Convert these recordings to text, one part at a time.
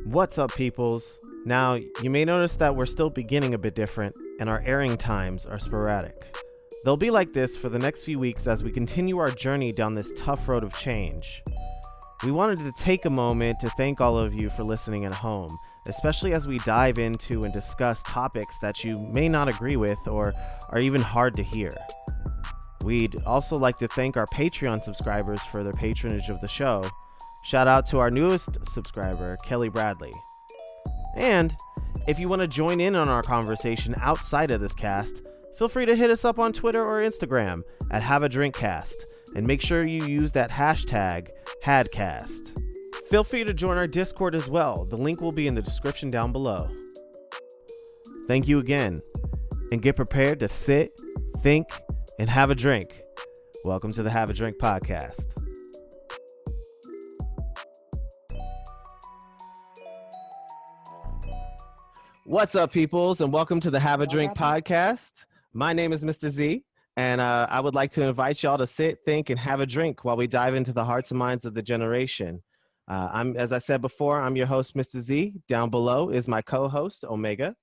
What's up, peoples? Now, you may notice that we're still beginning a bit different, and our airing times are sporadic. They'll be like this for the next few weeks as we continue our journey down this tough road of change. We wanted to take a moment to thank all of you for listening at home, especially as we dive into and discuss topics that you may not agree with or are even hard to hear. We'd also like to thank our Patreon subscribers for their patronage of the show. Shout out to our newest subscriber, Kelly Bradley. And if you want to join in on our conversation outside of this cast, feel free to hit us up on Twitter or Instagram at Have a Drinkcast, and make sure you use that hashtag HADcast. Feel free to join our Discord as well. The link will be in the description down below. Thank you again, and get prepared to sit, think, and have a drink. Welcome to the Have a Drink podcast. What's up, peoples, and welcome to the Have a Drink podcast. My name is Mr. Z, and I would like to invite y'all to sit, think, and have a drink while we dive into the hearts and minds of the generation. As I said before, I'm your host, Mr. Z. Down below is my co-host, Omega.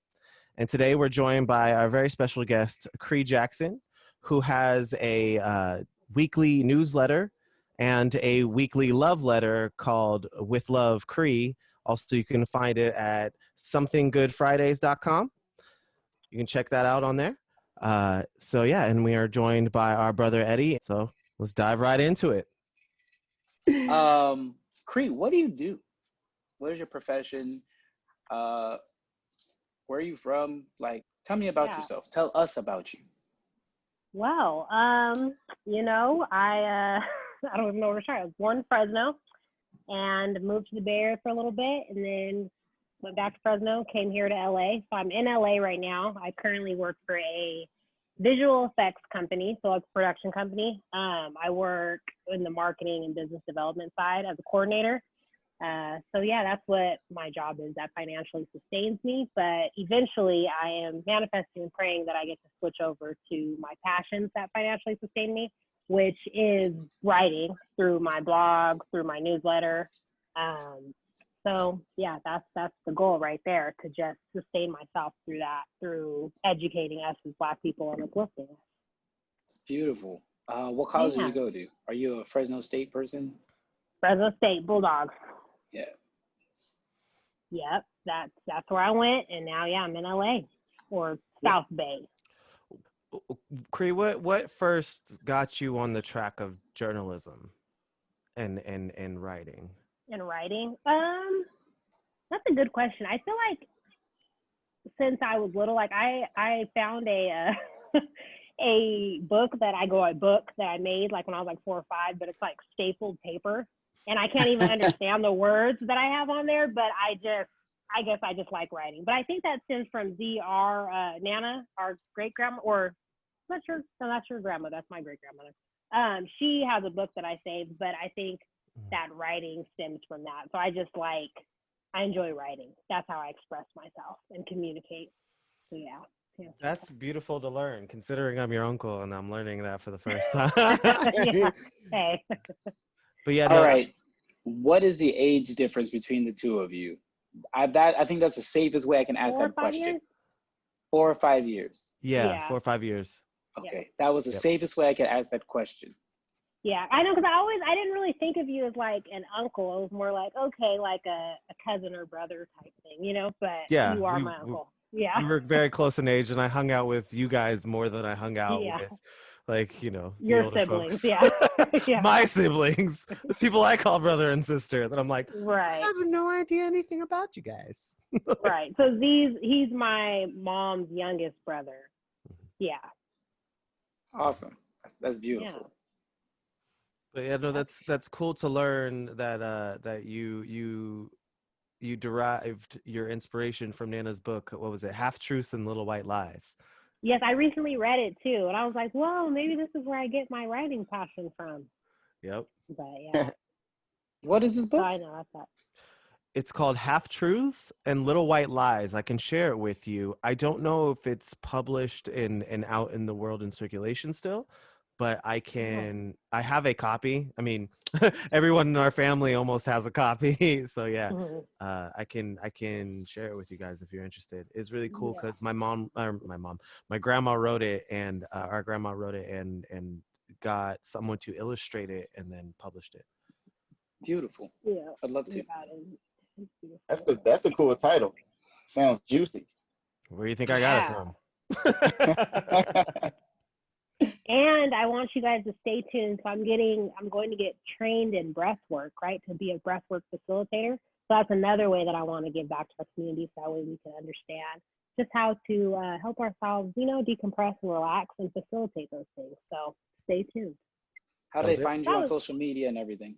And today we're joined by our very special guest, Cree Jackson, who has a weekly newsletter and a weekly love letter called With Love Cree. Also, you can find it at somethinggoodfridays.com. You can check that out on there. And we are joined by our brother Eddie. So let's dive right into it. Cree, what do you do? What is your profession? Where are you from? Like, tell me about yourself. Tell us about you. Well, I I don't even know where to start. I was born in Fresno and moved to the Bay Area for a little bit, and then went back to Fresno, came here to LA. So I'm in LA right now. I currently work for a visual effects company, so it's a production company. I work in the marketing and business development side as a coordinator. That's what my job is. That financially sustains me, but eventually I am manifesting and praying that I get to switch over to my passions that financially sustain me, which is writing through my blog, through my newsletter. That's the goal right there, to just sustain myself through that, through educating us as Black people and uplifting us. It's beautiful. What college did you go to? Are you a Fresno State person? Fresno State Bulldogs. Yeah. Yep, that's where I went, and now I'm in LA or South Bay. Cree, what first got you on the track of journalism and writing? And writing? That's a good question. I feel like since I was little, like I found a a book that I made like when I was like 4 or 5, but it's like stapled paper, and I can't even understand the words that I have on there, but I guess I just like writing. But I think that stems from Nana, our great grandma, or I'm not sure. No, that's your grandma. That's my great grandmother. She has a book that I saved, but I think that writing stems from that. So I enjoy writing. That's how I express myself and communicate. So yeah. That's beautiful to learn, considering I'm your uncle and I'm learning that for the first time. Yeah. Hey. But yeah. All right. What is the age difference between the two of you? I think that's the safest way I can ask that question. Years? 4 or 5 years. Yeah, 4 or 5 years. Okay, that was the safest way I could ask that question. Yeah, I know, because I didn't really think of you as like an uncle. It was more like, okay, like a cousin or brother type thing, but you are my uncle. Yeah. We were very close in age, and I hung out with you guys more than I hung out with, like, your siblings. Folks. My siblings, the people I call brother and sister, that I'm like, right. I have no idea anything about you guys. Right. So he's my mom's youngest brother. Yeah. Awesome. That's beautiful. Yeah. But yeah, no, that's cool to learn that you derived your inspiration from Nana's book. What was it? Half Truths and Little White Lies. Yes, I recently read it too, and I was like, "Whoa, maybe this is where I get my writing passion from." Yep. But yeah. What is this book? So I know that's that. It's called Half Truths and Little White Lies. I can share it with you. I don't know if it's published and out in the world in circulation still, but I have a copy. I mean, everyone in our family almost has a copy. So yeah, Mhm. I can share it with you guys if you're interested. It's really cool Yeah. because my grandma wrote it, and our grandma wrote it, and got someone to illustrate it and then published it. Beautiful. Yeah. I'd love Yeah. to. It's That's beautiful. that's a cool title. Sounds juicy. Where do you think I got it Yeah. from? And I want you guys to stay tuned. So I'm going to get trained in breath work, right? To be a breath work facilitator. So that's another way that I want to give back to our community, so that way we can understand just how to help ourselves, decompress and relax and facilitate those things. So stay tuned. How That do they was it? find you on social media and everything?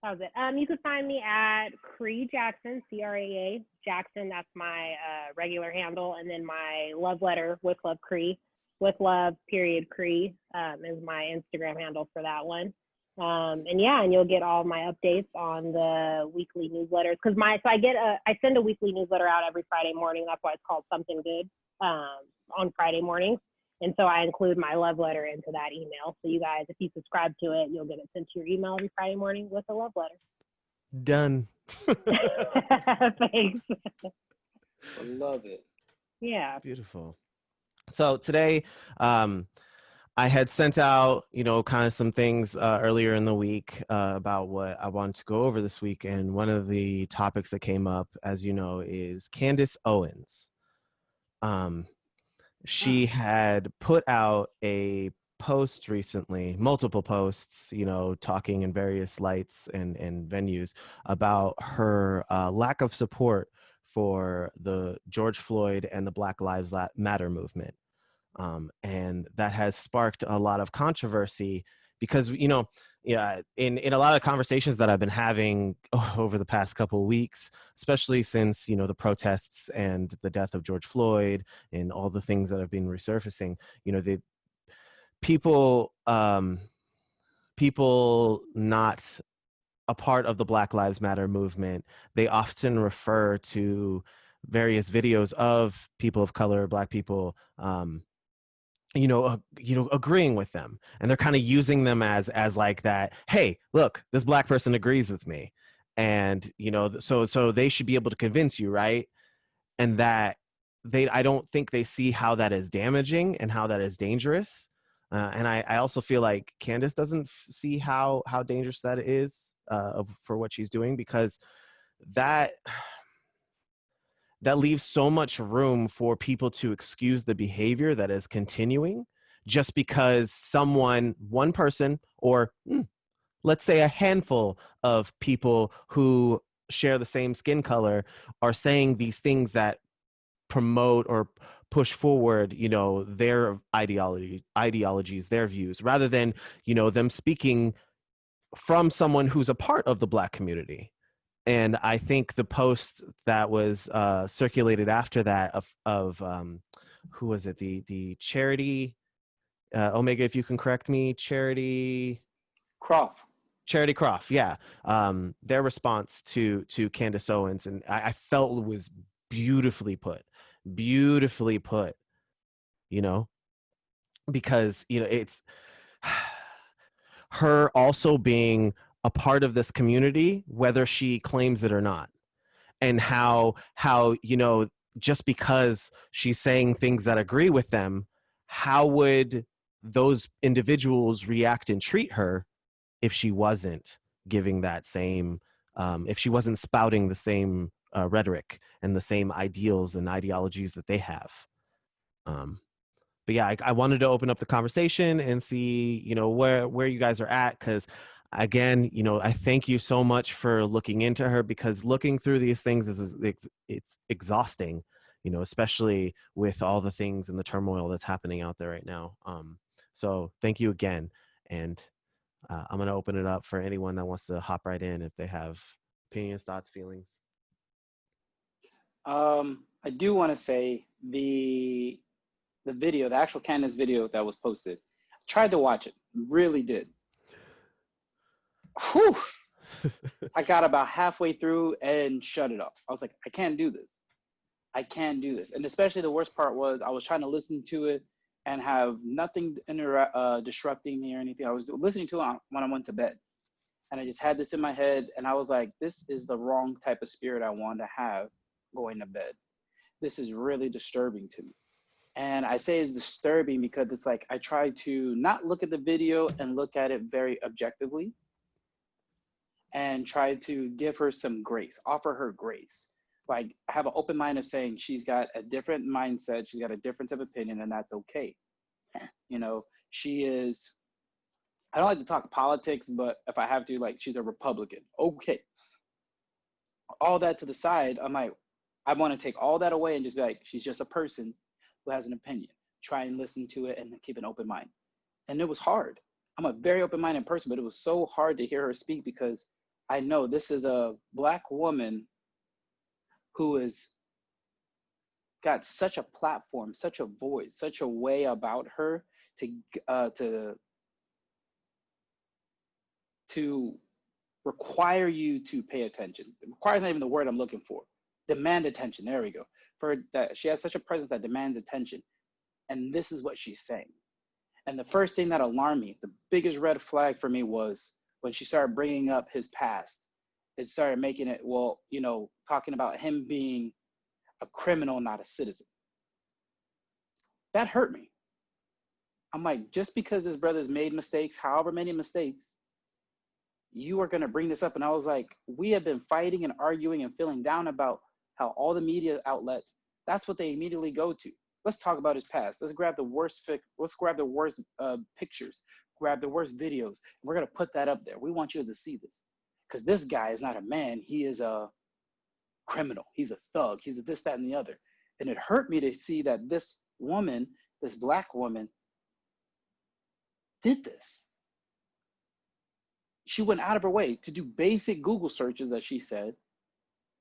That was it. You can find me at Cree Jackson, CRAA Jackson. That's my regular handle, and then my love letter with Love Cree, with Love period Cree is my Instagram handle for that one. And you'll get all my updates on the weekly newsletters because I send a weekly newsletter out every Friday morning. That's why it's called Something Good on Friday mornings. And so I include my love letter into that email. So you guys, if you subscribe to it, you'll get it sent to your email every Friday morning with a love letter. Done. Thanks. I love it. Yeah. Beautiful. So today, I had sent out, kind of some things earlier in the week about what I wanted to go over this week. And one of the topics that came up, as you know, is Candace Owens. She had put out a post recently, multiple posts, talking in various lights and venues about her lack of support for the George Floyd and the Black Lives Matter movement. And that has sparked a lot of controversy because, in a lot of conversations that I've been having over the past couple of weeks, especially since, the protests and the death of George Floyd and all the things that have been resurfacing, the people not a part of the Black Lives Matter movement, they often refer to various videos of people of color, Black people, agreeing with them, and they're kind of using them as like that. Hey, look, this Black person agrees with me, and so they should be able to convince you, right? And that I don't think they see how that is damaging and how that is dangerous. And I also feel like Candace doesn't see how dangerous that is for what she's doing, because that leaves so much room for people to excuse the behavior that is continuing just because one person, or let's say a handful of people who share the same skin color, are saying these things that promote or push forward, their ideologies, their views, rather than, them speaking from someone who's a part of the Black community. And I think the post that was circulated after that of who was it? The charity, Omega, if you can correct me, Charity Croft. Croft, yeah. Their response to Candace Owens, and I felt it was beautifully put, because it's her also being a part of this community, whether she claims it or not, and how just because she's saying things that agree with them, how would those individuals react and treat her if she wasn't giving that same, if she wasn't spouting the same rhetoric and the same ideals and ideologies that they have. But yeah, I wanted to open up the conversation and see, where you guys are at. Because again, I thank you so much for looking into her, because looking through these things it's exhausting, especially with all the things and the turmoil that's happening out there right now. So thank you again. And I'm going to open it up for anyone that wants to hop right in if they have opinions, thoughts, feelings. I do want to say the video, the actual Candace video that was posted, I tried to watch it, really did. Whew. I got about halfway through and shut it off. I was like, I can't do this. And especially the worst part was I was trying to listen to it and have nothing disrupting me or anything. I was listening to it when I went to bed. And I just had this in my head, and I was like, this is the wrong type of spirit I want to have going to bed. This is really disturbing to me. And I say it's disturbing because it's like I try to not look at the video and look at it very objectively and try to give her some grace, offer her grace. Like, have an open mind of saying she's got a different mindset, she's got a difference of opinion, and that's okay. You know, she is, I don't like to talk politics, but if I have to, like, she's a Republican. Okay. All that to the side, I'm like, I want to take all that away and just be like, she's just a person who has an opinion. Try and listen to it and keep an open mind. And it was hard. I'm a very open-minded person, but it was so hard to hear her speak because I know this is a Black woman who has got such a platform, such a voice, such a way about her to require you to pay attention. Require is not even the word I'm looking for. Demand attention. There we go. For that, she has such a presence that demands attention. And this is what she's saying. And the first thing that alarmed me, the biggest red flag for me, was when she started bringing up his past. It started making it, well, you know, talking about him being a criminal, not a citizen. That hurt me. I'm like, just because this brother's made mistakes, however many mistakes, you are going to bring this up. And I was like, we have been fighting and arguing and feeling down about how all the media outlets, that's what they immediately go to. Let's talk about his past. Let's grab the worst pictures, grab the worst videos. We're going to put that up there. We want you to see this. Because this guy is not a man. He is a criminal. He's a thug. He's a this, that, and the other. And it hurt me to see that this woman, this Black woman, did this. She went out of her way to do basic Google searches, as she said,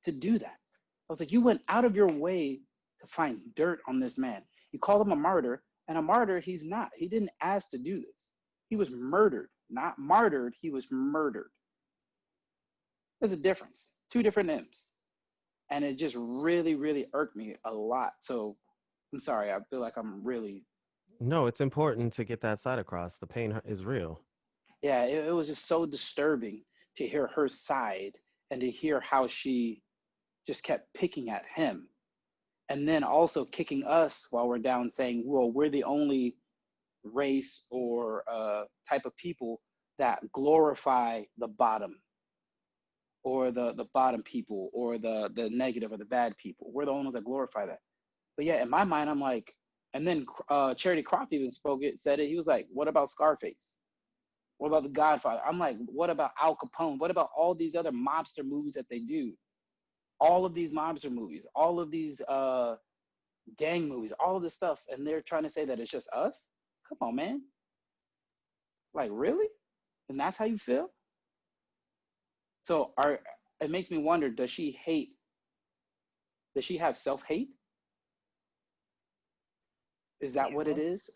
to do that. I was like, you went out of your way to find dirt on this man. You call him a martyr, and a martyr he's not. He didn't ask to do this. He was murdered, not martyred. He was murdered. There's a difference, two different M's. And it just really, really irked me a lot. So I'm sorry, I feel like I'm really. No, it's important to get that side across. The pain is real. Yeah, it was just so disturbing to hear her side and to hear how she just kept picking at him. And then also kicking us while we're down, saying, well, we're the only race or type of people that glorify the bottom, or the bottom people, or the negative or the bad people. We're the only ones that glorify that. But yeah, in my mind, I'm like, and then Charity Croft even said it. He was like, what about Scarface? What about The Godfather? I'm like, what about Al Capone? What about all these other mobster movies that they do? All of these mobster movies, all of these gang movies, all of this stuff. And they're trying to say that it's just us? Come on, man. Like, really? And that's how you feel? So it makes me wonder, does she hate? Does she have self-hate? Is that what it is?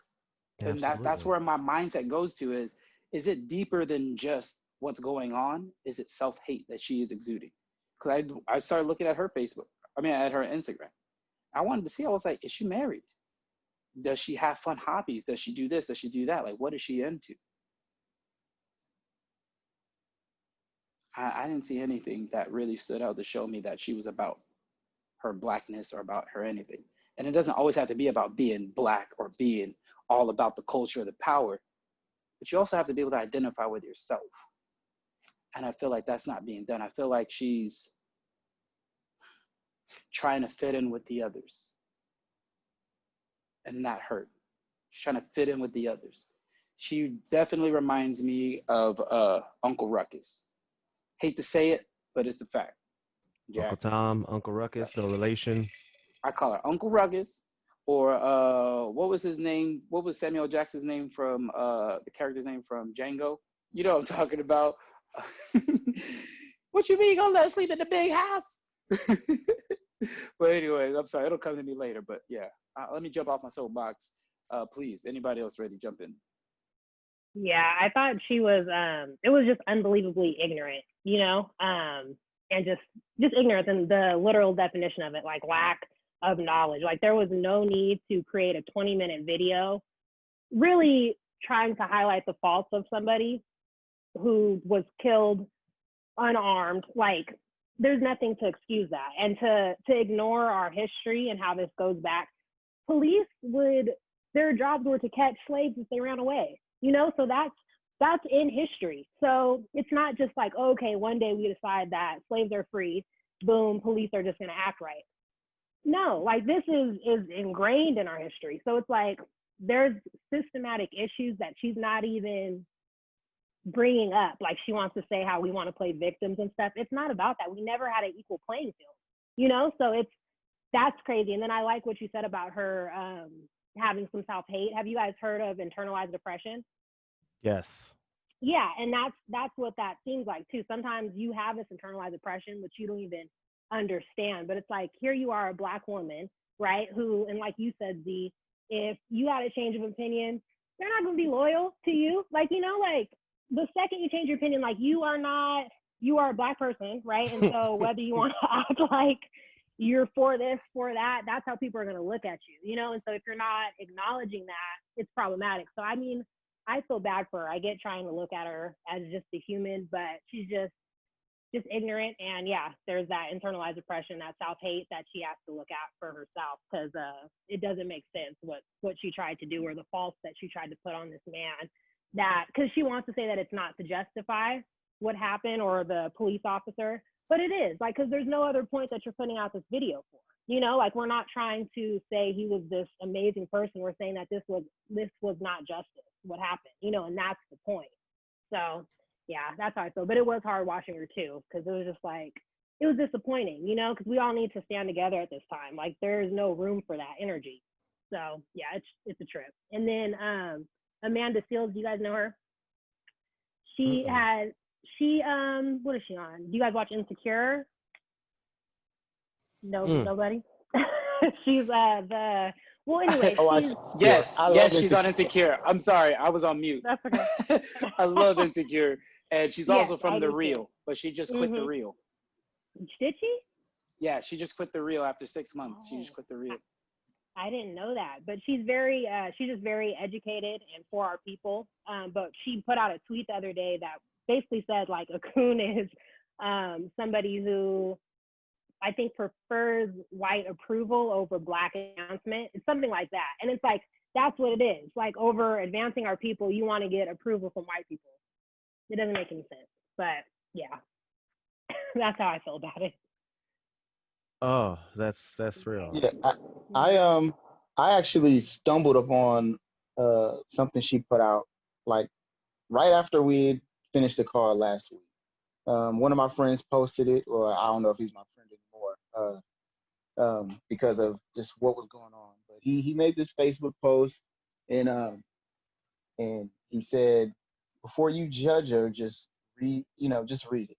And that's where my mindset goes to is it deeper than just what's going on? Is it self-hate that she is exuding? Because I started looking at her Facebook, at her Instagram. I wanted to see, I was like, is she married? Does she have fun hobbies? Does she do this? Does she do that? Like, what is she into? I didn't see anything that really stood out to show me that she was about her Blackness or about her anything. And it doesn't always have to be about being Black or being all about the culture or the power, but you also have to be able to identify with yourself. And I feel like that's not being done. I feel like she's trying to fit in with the others. And that hurt. She's trying to fit in with the others. She definitely reminds me of Uncle Ruckus. Hate to say it, but it's the fact. Jack. Uncle Tom, Uncle Ruckus, no relation. I call her Uncle Ruckus, or what was his name? What was Samuel Jackson's name from the character's name from Django? You know what I'm talking about. What you mean, gonna let her sleep in the big house? But anyway, I'm sorry, it'll come to me later. But yeah, let me jump off my soapbox. Please, anybody else ready? Jump in. Yeah, I thought she was, it was just unbelievably ignorant, you know, and just ignorance in the literal definition of it, like lack of knowledge. Like there was no need to create a 20-minute video really trying to highlight the faults of somebody who was killed unarmed. Like, there's nothing to excuse that. And to ignore our history and how this goes back, police would, their jobs were to catch slaves if they ran away, you know? So that's in history. So it's not just like, okay, one day we decide that slaves are free, boom, police are just going to act right. No, like, this is ingrained in our history. So it's like there's systematic issues that she's not even bringing up. Like, she wants to say how we want to play victims and stuff. It's not about that. We never had an equal playing field, you know? So that's crazy. And then I like what you said about her having some self-hate. Have you guys heard of internalized depression? Yes. Yeah, and that's what that seems like too. Sometimes you have this internalized depression, which you don't even understand. But it's like, here you are, a Black woman, right? Who, and like you said, Z, if you had a change of opinion, they're not going to be loyal to you. Like, you know, like, the second you change your opinion, like, you are a Black person, right? And so whether you want to act like you're for this, for that, that's how people are going to look at you, you know? And so if you're not acknowledging that, it's problematic. So, I mean, I feel bad for her. I get trying to look at her as just a human, but she's just ignorant. And yeah, there's that internalized depression, that self-hate that she has to look at for herself, because it doesn't make sense what she tried to do, or the faults that she tried to put on this man, that because she wants to say that it's not to justify what happened or the police officer, but it is, like, because there's no other point that you're putting out this video for, you know? Like, we're not trying to say he was this amazing person. We're saying that this was not justice, what happened, you know? And that's the point. So yeah, that's how I feel. But it was hard watching her too, because it was just like, it was disappointing, you know, because we all need to stand together at this time. Like, there's no room for that energy. So yeah, it's a trip. And then Amanda Seales, do you guys know her? She Mm-mm. has what is she on? Do you guys watch Insecure? No, nobody. She's well, anyway, Oh, she's Yes, I love yes, she's on Insecure. Insecure. I'm sorry, I was on mute. that's okay. I love Insecure, and she's Yes, also I from The do too. Real, but she just quit The Mhm. Real. Did she? Yeah, she just quit The Real after 6 months. She just Oh, quit The Real. I didn't know that, but she's just very educated and for our people. But she put out a tweet the other day that basically said, like, a coon is somebody who I think prefers white approval over Black advancement. It's something like that. And it's like, that's what it is. Like, over advancing our people, you want to get approval from white people. It doesn't make any sense. But yeah, that's how I feel about it. Oh, that's real. Yeah, I actually stumbled upon something she put out like right after we had finished the call last week. One of my friends posted it, or I don't know if he's my friend anymore, because of just what was going on. But he made this Facebook post, and he said, before you judge her, just just read it.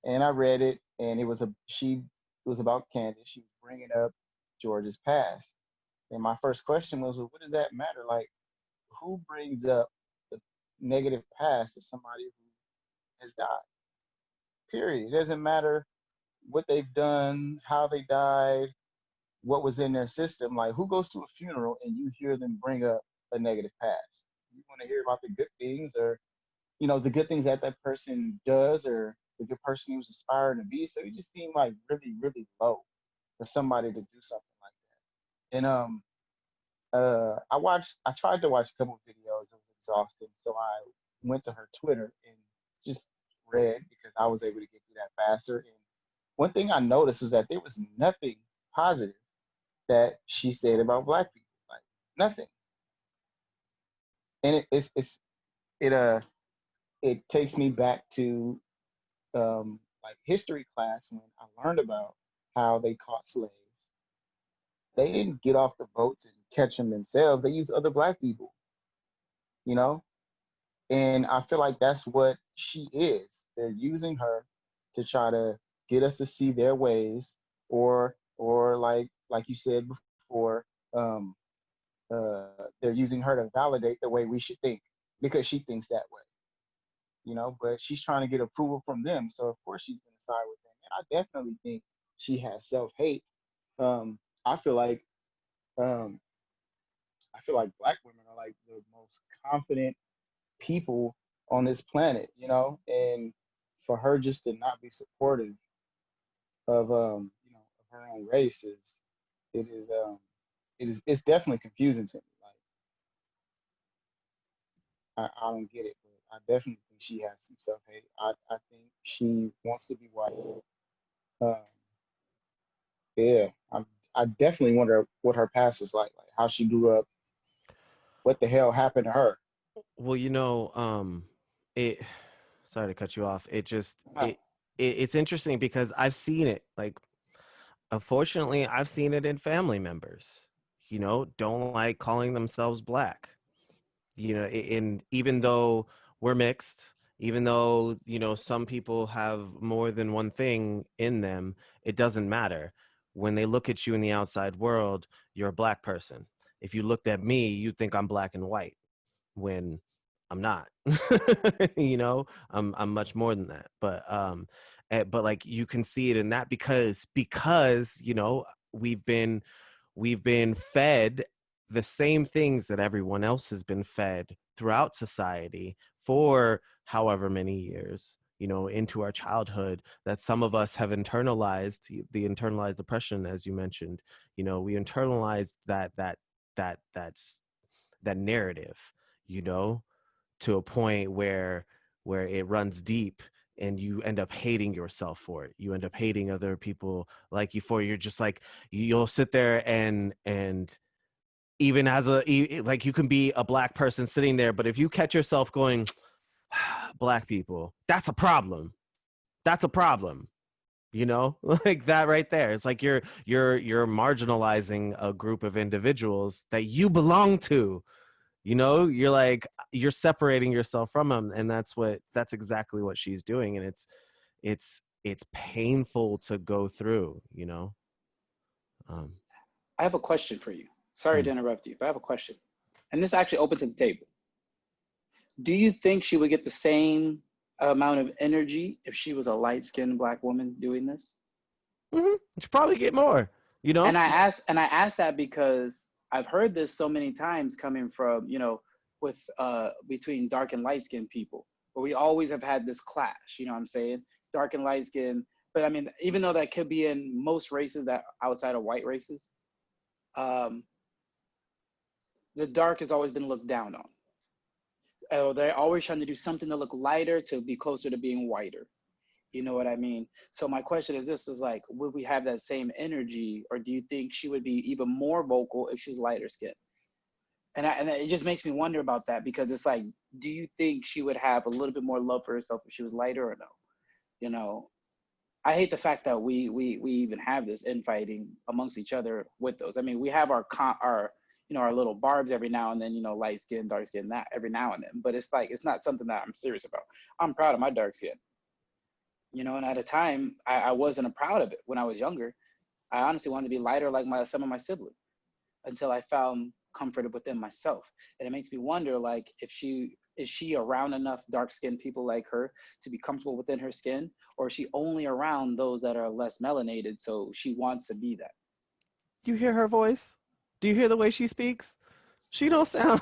And I read it, and it was about Candace. She was bringing up George's past, and my first question was, well, what does that matter? Like, who brings up the negative past of somebody who has died? Period. It doesn't matter what they've done, how they died, what was in their system. Like, who goes to a funeral and you hear them bring up a negative past? You want to hear about the good things, or the good things that that person does, or the good person he was aspiring to be. So it just seemed like really, really low for somebody to do something like that. And I tried to watch a couple of videos. It was exhausting, so I went to her Twitter and just read, because I was able to get through that faster. And one thing I noticed was that there was nothing positive that she said about Black people, like nothing. And it takes me back to like history class, when I learned about how they caught slaves. They didn't get off the boats and catch them themselves. They used other Black people, you know? And I feel like that's what she is. They're using her to try to get us to see their ways, or like you said before, um, they're using her to validate the way we should think, because she thinks that way, but she's trying to get approval from them. So of course she's going to side with them. And I definitely think she has self-hate. Um, I feel like um, I feel like black women are like the most confident people on this planet, you know, and for her just to not be supportive of you know, of her own race is it is it's definitely confusing to me. Like I don't get it, but I definitely think she has some self hate. I think she wants to be white. Um, yeah, I definitely wonder what her past was like how she grew up, what the hell happened to her. Well, it. Sorry to cut you off. It just Huh. it's interesting because I've seen it. Like, unfortunately, I've seen it in family members. Don't like calling themselves black. And even though we're mixed, even though some people have more than one thing in them, it doesn't matter. When they look at you in the outside world, you're a black person. If you looked at me, you'd think I'm black and white when I'm not. I'm much more than that. But like, you can see it in that because we've been fed the same things that everyone else has been fed throughout society for however many years, into our childhood, that some of us have internalized the internalized oppression, as you mentioned. We internalized that's that narrative, you know to a point where it runs deep, and you end up hating yourself for it. You end up hating other people like you for it. You're just like, you'll sit there and even like, you can be a black person sitting there, but if you catch yourself going, black people, that's a problem. That's a problem. Like that right there. It's like you're marginalizing a group of individuals that you belong to. You're like, you're separating yourself from them, and that's exactly what she's doing. And it's painful to go through. um I have a question for you. Sorry hmm. to interrupt you, but I have a question. And this actually opens to the table. Do you think she would get the same amount of energy if she was a light-skinned black woman doing this? You should probably get more, you know And I asked that because I've heard this so many times coming from, with between dark and light skinned people, where we always have had this clash, you know what I'm saying? Dark and light skin. But I mean, even though that could be in most races that outside of white races, um, the dark has always been looked down on. They're always trying to do something to look lighter to be closer to being whiter. You know what I mean? So my question is this, is like, would we have that same energy, or do you think she would be even more vocal if she's lighter skinned? And it just makes me wonder about that, because it's like, do you think she would have a little bit more love for herself if she was lighter or no? You know, I hate the fact that we even have this infighting amongst each other with those. I mean, we have our our little barbs every now and then, light skin, dark skin, that every now and then. But it's like, it's not something that I'm serious about. I'm proud of my dark skin, and at a time I wasn't proud of it when I was younger. I honestly wanted to be lighter like some of my siblings, until I found comfort within myself. And it makes me wonder, like, if she is she around enough dark skinned people like her to be comfortable within her skin, or is she only around those that are less melanated, so she wants to be that? You hear her voice? Do you hear the way she speaks? She don't sound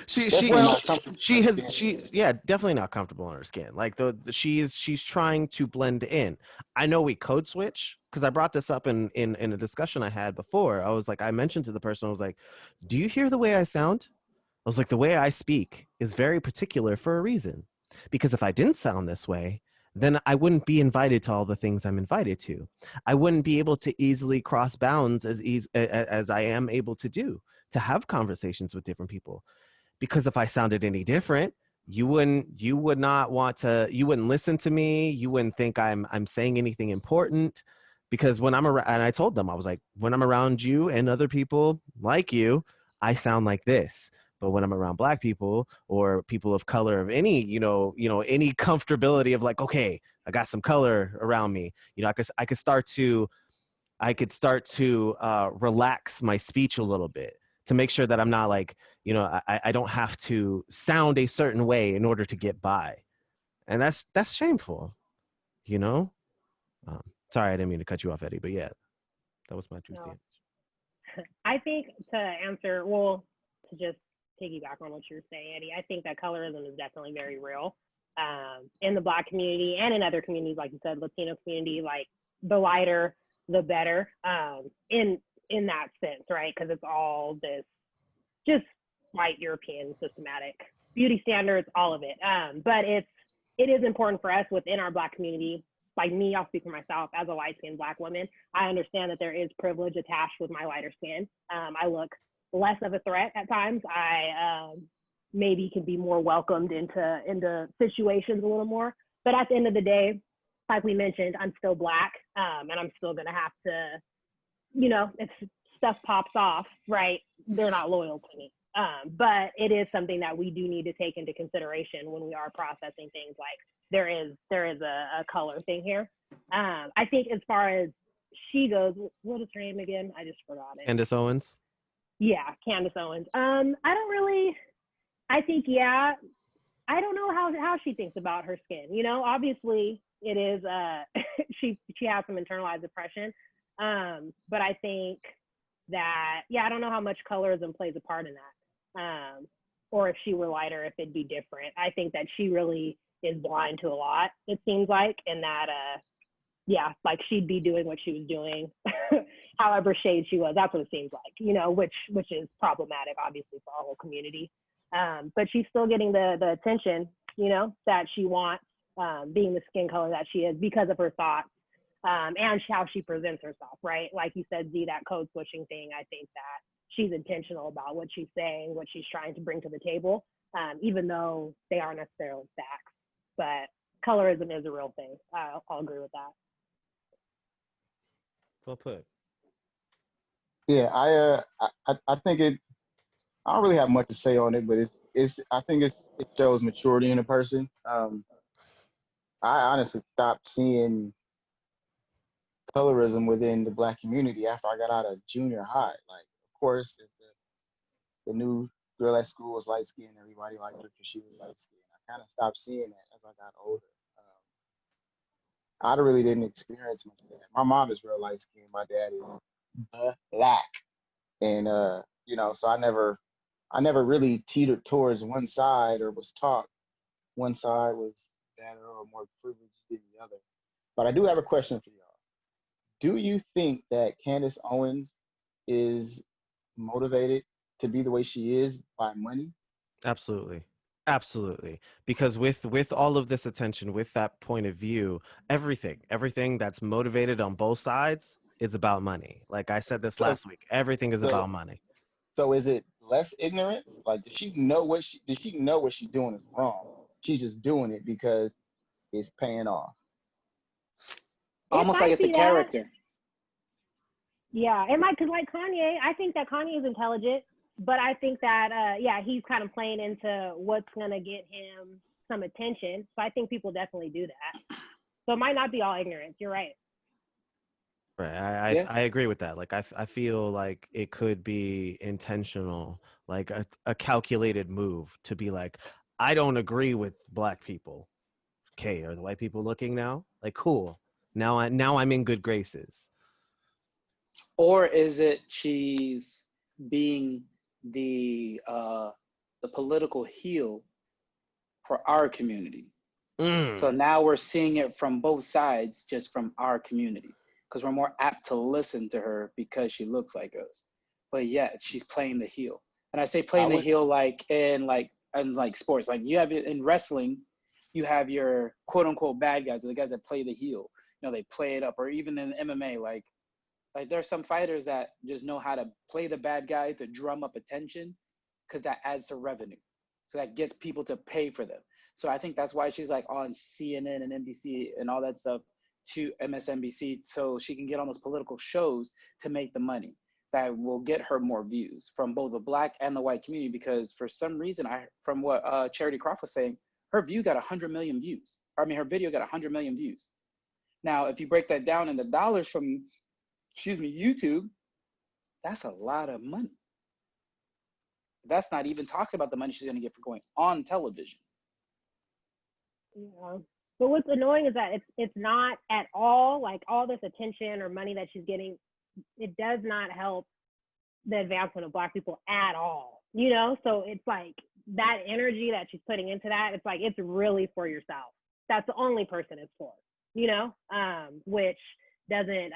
she she Definitely she not comfortable she with has her she skin. yeah, definitely not comfortable on her skin. Like, she's trying to blend in. I know we code switch, because I brought this up in a discussion I had before. I mentioned to the person, I was like, do you hear the way I sound? I was like, the way I speak is very particular for a reason. Because if I didn't sound this way, then I wouldn't be invited to all the things I'm invited to. I wouldn't be able to easily cross bounds as I am able to do, to have conversations with different people. Because if I sounded any different, you would not want to, you wouldn't listen to me. You wouldn't think I'm saying anything important. Because when I'm around, and I told them, I was like, when I'm around you and other people like you, I sound like this. But when I'm around black people or people of color of any, any comfortability of like, okay, I got some color around me, I could start to relax my speech a little bit, to make sure that I'm not like, I don't have to sound a certain way in order to get by. And that's shameful, you know? Sorry, I didn't mean to cut you off, Eddie, but yeah, that was my 2 No, cents. I think to answer, well, to just piggyback on what you're saying, Eddie, I think that colorism is definitely very real in the Black community and in other communities, like you said, Latino community. Like the lighter, the better in that sense, right? Because it's all this just white European systematic beauty standards, all of it. But it is important for us within our Black community. Like me, I'll speak for myself as a light-skinned Black woman. I understand that there is privilege attached with my lighter skin. I look less of a threat at times. I maybe can be more welcomed into situations a little more. But at the end of the day, like we mentioned, I'm still Black, and I'm still gonna have to, if stuff pops off, right, they're not loyal to me. But it is something that we do need to take into consideration when we are processing things. Like there is a color thing here. I think as far as she goes, what is her name again? I just forgot it. Candace Owens. Yeah, Candace Owens. I think, yeah, I don't know how she thinks about her skin. Obviously it is, she has some internalized depression. But I think that, yeah, I don't know how much colorism plays a part in that. Or if she were lighter, if it'd be different. I think that she really is blind to a lot, it seems like, and that, yeah, like she'd be doing what she was doing, however shade she was. That's what it seems like, which is problematic, obviously, for our whole community. But she's still getting the attention, that she wants, being the skin color that she is because of her thoughts, and how she presents herself, right? Like you said, Z, that code switching thing, I think that she's intentional about what she's saying, what she's trying to bring to the table, even though they aren't necessarily facts. But colorism is a real thing. I'll agree with that. Well put. Yeah, I think it. I don't really have much to say on it, but I think it shows maturity in a person. I honestly stopped seeing colorism within the Black community after I got out of junior high. Like, of course, the new girl at school was light skinned. Everybody liked her because she was light skinned. I kind of stopped seeing that as I got older. I really didn't experience much of that. My mom is real light skinned. My dad is Black, and so I never really teetered towards one side or was taught one side was better or more privileged than the other. But I do have a question for y'all. Do you think that Candace Owens is motivated to be the way she is by money? Absolutely. Because with all of this attention, with that point of view, everything that's motivated on both sides is about money. Like I said this last week, everything is about money. So is it less ignorance? Like, does she know what she's doing is wrong? She's just doing it because it's paying off. Almost like it's a character. Yeah, it might, because like Kanye, I think that Kanye is intelligent, but I think that, he's kind of playing into what's going to get him some attention. So I think people definitely do that. So it might not be all ignorance. You're right. Right. I agree with that. Like, I feel like it could be intentional, like a calculated move to be like, I don't agree with Black people. Okay, are the white people looking now? Like, cool. Now I'm in good graces. Or is it she's being the political heel for our community? So now we're seeing it from both sides, just from our community, because we're more apt to listen to her because she looks like us. But yet she's playing the heel. And I say playing the heel like in sports. Like you have in wrestling, you have your quote unquote bad guys, or the guys that play the heel. They play it up. Or even in MMA, like there's some fighters that just know how to play the bad guy to drum up attention, because that adds to revenue. So that gets people to pay for them. So I think that's why she's like on CNN and NBC and all that stuff, to MSNBC, so she can get on those political shows to make the money that will get her more views from both the Black and the white community. Because for some reason, from what Charity Croft was saying, her view got 100 million views. Her video got 100 million views. Now, if you break that down into dollars from YouTube, that's a lot of money. That's not even talking about the money she's going to get for going on television. Yeah. But what's annoying is that it's not at all, like all this attention or money that she's getting, it does not help the advancement of Black people at all. you know? So it's like that energy that she's putting into that, it's like, it's really for yourself. That's the only person it's for, you know? Which doesn't,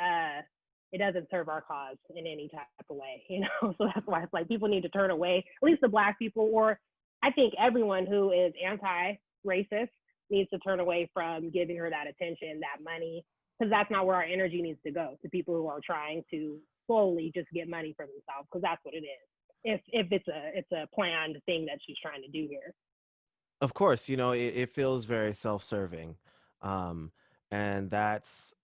it doesn't serve our cause in any type of way, you know? So that's why it's like people need to turn away, at least the Black people, or I think everyone who is anti-racist needs to turn away from giving her that attention, that money, because that's not where our energy needs to go, to people who are trying to slowly just get money for themselves, because that's what it is. If it's a planned thing that she's trying to do here. Of course, it feels very self-serving. Um, and that's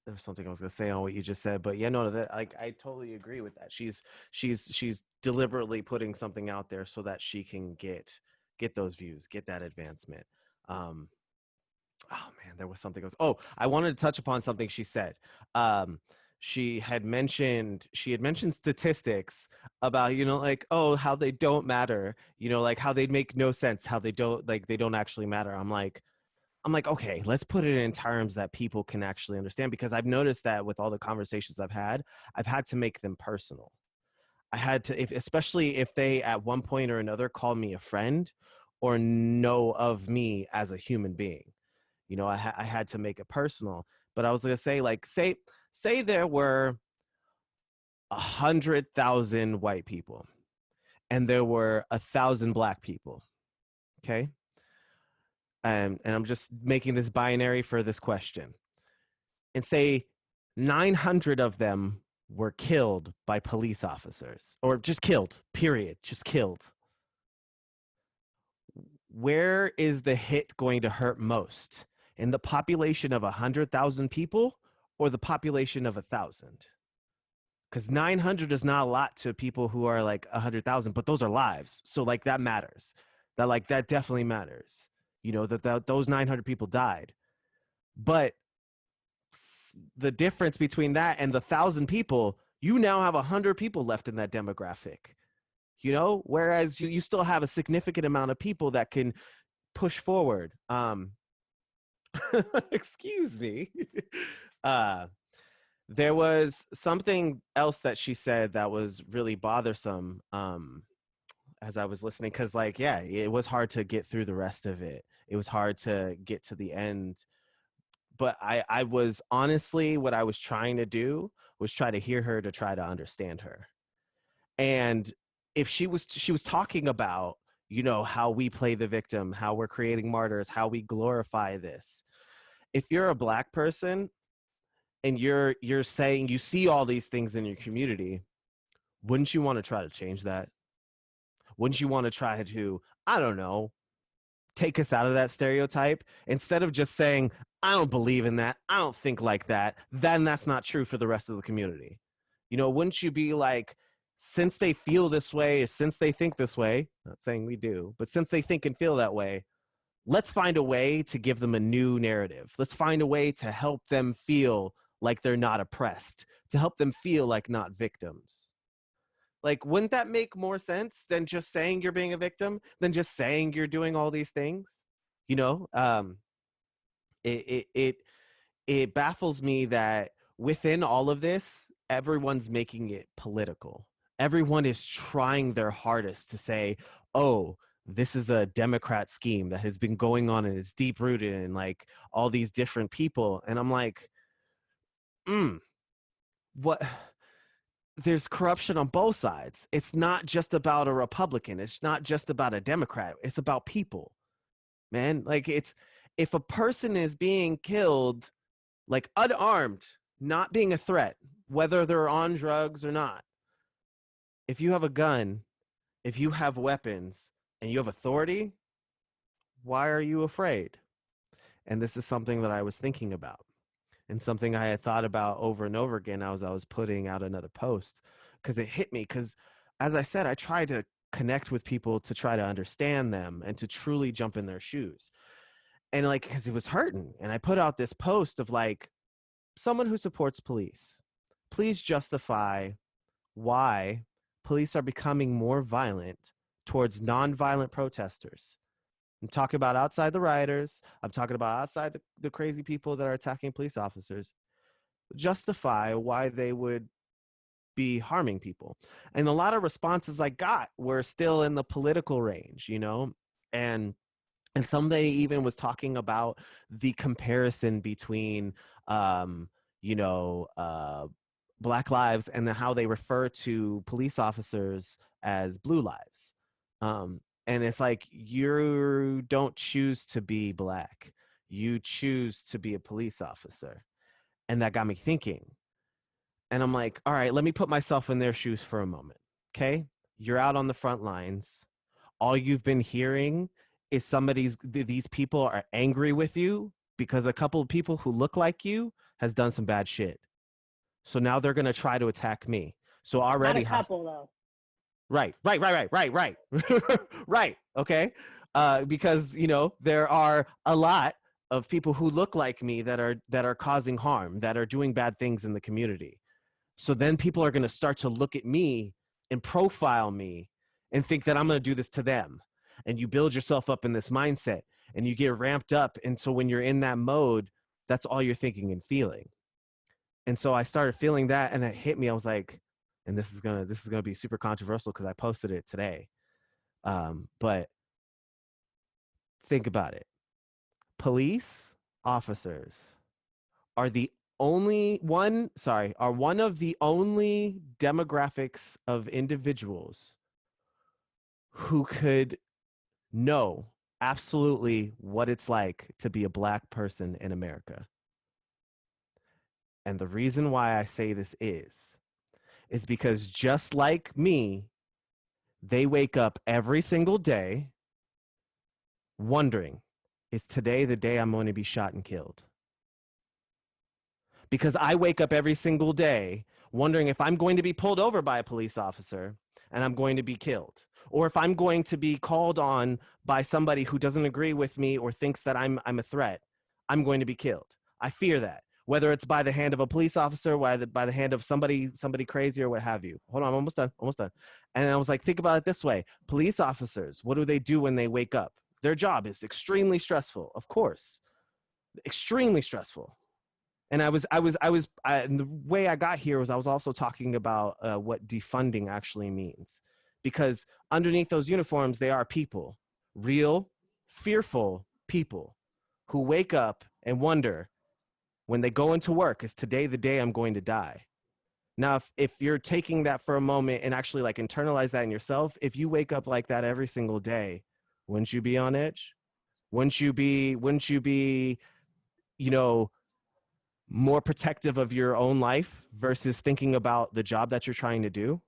there was something I was gonna say on what you just said, but yeah, no, that I totally agree with that. She's deliberately putting something out there so that she can get those views, get that advancement. Um, oh man, there was something else. Oh, I wanted to touch upon something she said. Um, she had mentioned statistics about, like, oh, how they don't matter, like how they make no sense, how they don't actually matter. I'm like, okay, let's put it in terms that people can actually understand, because I've noticed that with all the conversations I've had to make them personal. I had to, especially if they at one point or another call me a friend or know of me as a human being. I had to make it personal. But I was gonna say, like, say there were 100,000 white people and there were 1,000 Black people. Okay, and I'm just making this binary for this question. And say 900 of them were killed by police officers, or just killed, period, just killed. Where is the hit going to hurt most? In the population of 100,000 people or the population of 1,000? Because 900 is not a lot to people who are like 100,000, but those are lives. So like that matters. That definitely matters. That those 900 people died. But the difference between that and the 1,000 people, you now have 100 people left in that demographic. Whereas you still have a significant amount of people that can push forward. Excuse me. uh there was something else that she said that was really bothersome, as I was listening, because yeah, it was hard to get through the rest of it. It was hard to get to the end, but I was honestly, what I was trying to do was try to hear her, to try to understand her. And if she was talking about, how we play the victim, how we're creating martyrs, how we glorify this. If you're a Black person and you're saying you see all these things in your community, wouldn't you want to try to change that? Wouldn't you want to try to, I don't know, take us out of that stereotype, instead of just saying, I don't believe in that, I don't think like that, then that's not true for the rest of the community? Wouldn't you be like, since they feel this way, since they think this way, not saying we do, but since they think and feel that way, let's find a way to give them a new narrative. Let's find a way to help them feel like they're not oppressed, to help them feel like not victims. Like, wouldn't that make more sense than just saying you're being a victim, than just saying you're doing all these things? You know, it baffles me that within all of this, everyone's making it political. Everyone is trying their hardest to say, oh, this is a Democrat scheme that has been going on and is deep rooted in like all these different people. And I'm like, what? There's corruption on both sides. It's not just about a Republican. It's not just about a Democrat. It's about people, man. Like, if a person is being killed, like unarmed, not being a threat, whether they're on drugs or not. If you have a gun, if you have weapons, and you have authority, why are you afraid? And this is something that I was thinking about, and something I had thought about over and over again as I was putting out another post, because it hit me. Because, as I said, I try to connect with people to try to understand them and to truly jump in their shoes. And like, because it was hurting. And I put out this post of like, someone who supports police, please justify why police are becoming more violent towards nonviolent protesters. I'm talking about outside the rioters. I'm talking about outside the crazy people that are attacking police officers. Justify why they would be harming people. And a lot of responses I got were still in the political range, you know, and somebody even was talking about the comparison between, you know, Black lives and how they refer to police officers as blue lives. And it's like, you don't choose to be Black. You choose to be a police officer. And that got me thinking. And I'm like, all right, let me put myself in their shoes for a moment. Okay. You're out on the front lines. All you've been hearing is these people are angry with you because a couple of people who look like you has done some bad shit. So now they're going to try to attack me. So already, not a couple though. Right. Right. Okay. Because, you know, there are a lot of people who look like me that are causing harm, that are doing bad things in the community. So then people are going to start to look at me and profile me and think that I'm going to do this to them. And you build yourself up in this mindset and you get ramped up. And so when you're in that mode, that's all you're thinking and feeling. And so I started feeling that, and it hit me. I was like, and this is gonna be super controversial because I posted it today. But think about it. Police officers are one of the only demographics of individuals who could know absolutely what it's like to be a Black person in America. And the reason why I say this is because just like me, they wake up every single day wondering, is today the day I'm going to be shot and killed? Because I wake up every single day wondering if I'm going to be pulled over by a police officer and I'm going to be killed, or if I'm going to be called on by somebody who doesn't agree with me or thinks that I'm a threat, I'm going to be killed. I fear that, whether it's by the hand of a police officer, whether by the hand of somebody crazy or what have you. Hold on, I'm almost done. And I was like, think about it this way. Police officers, what do they do when they wake up? Their job is extremely stressful, of course, extremely stressful. And and the way I got here was I was also talking about what defunding actually means, because underneath those uniforms, they are people, real, fearful people who wake up and wonder when they go into work, is today the day I'm going to die? Now, if you're taking that for a moment and actually like internalize that in yourself, if you wake up like that every single day, wouldn't you be on edge? Wouldn't you be, you know, more protective of your own life versus thinking about the job that you're trying to do?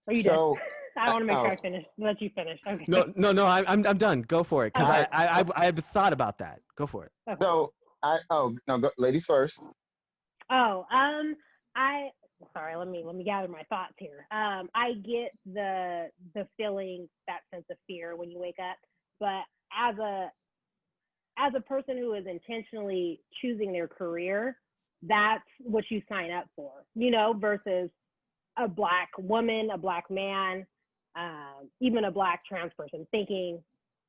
Are you So, done? I want to make sure oh, I finish. Let you finish. Okay. No, I'm done. Go for it, because Okay. I thought about that. Go for it. Okay. so oh no, go, ladies first. Oh, I sorry. Let me gather my thoughts here. I get the feeling, that sense of fear when you wake up, but as a person who is intentionally choosing their career, that's what you sign up for, you know, versus a Black woman, a Black man, even a Black trans person thinking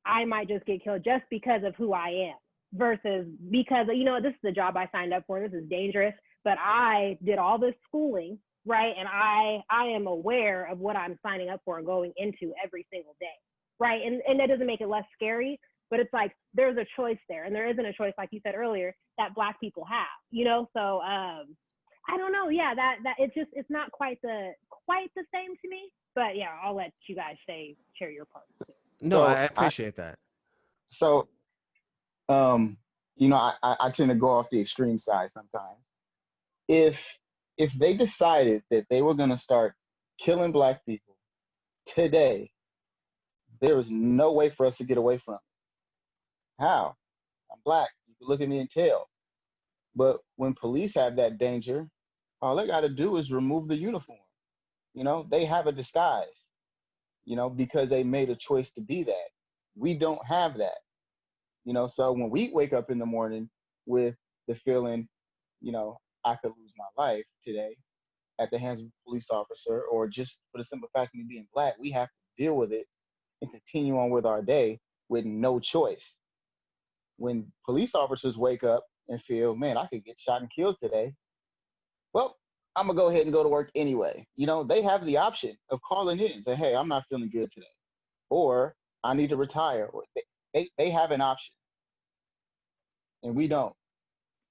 I might just get killed just because of who I am, versus because, you know, this is the job I signed up for. This is dangerous, but I did all this schooling, right? And I am aware of what I'm signing up for and going into every single day, right? And that doesn't make it less scary, but it's like there's a choice there, and there isn't a choice, like you said earlier, that Black people have, you know. So I don't know. Yeah, that it's not quite the same to me. But yeah, I'll let you guys share your parts too. No, So I appreciate that. so um, you know, I tend to go off the extreme side sometimes. If they decided that they were gonna start killing Black people today, there is no way for us to get away from it. How? I'm Black. You can look at me and tell. But when police have that danger, all they got to do is remove the uniform. You know, they have a disguise, you know, because they made a choice to be that. We don't have that, you know. So when we wake up in the morning with the feeling, you know, I could lose my life today at the hands of a police officer, or just for the simple fact of me being Black, we have to deal with it and continue on with our day with no choice. When police officers wake up and feel, man, I could get shot and killed today, well, I'm gonna go ahead and go to work anyway. They have the option of calling in and say, hey, I'm not feeling good today, or I need to retire, or they have an option, and we don't.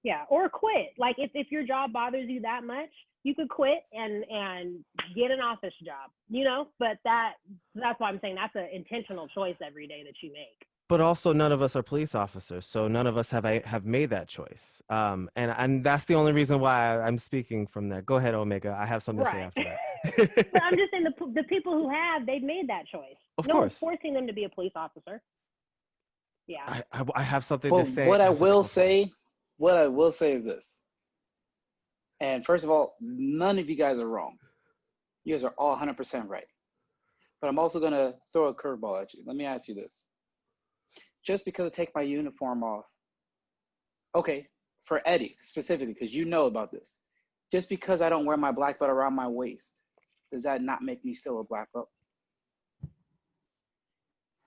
Yeah, or quit. Like if your job bothers you that much, you could quit and get an office job, But that's why I'm saying that's an intentional choice every day that you make. But also, none of us are police officers, so none of us have made that choice. And that's the only reason why I'm speaking from that. Go ahead, Omega. I have something to say Right. after that. But I'm just saying the people who have, they've made that choice. Of No one's course. forcing them to be a police officer. Yeah. I have something But to say. what I after that. will Go for it. say is this. And first of all, none of you guys are wrong. You guys are all 100% right. But I'm also going to throw a curveball at you. Let me ask you this. Just because I take my uniform off, okay, for Eddie specifically, because you know about this, just because I don't wear my black belt around my waist, does that not make me still a black belt?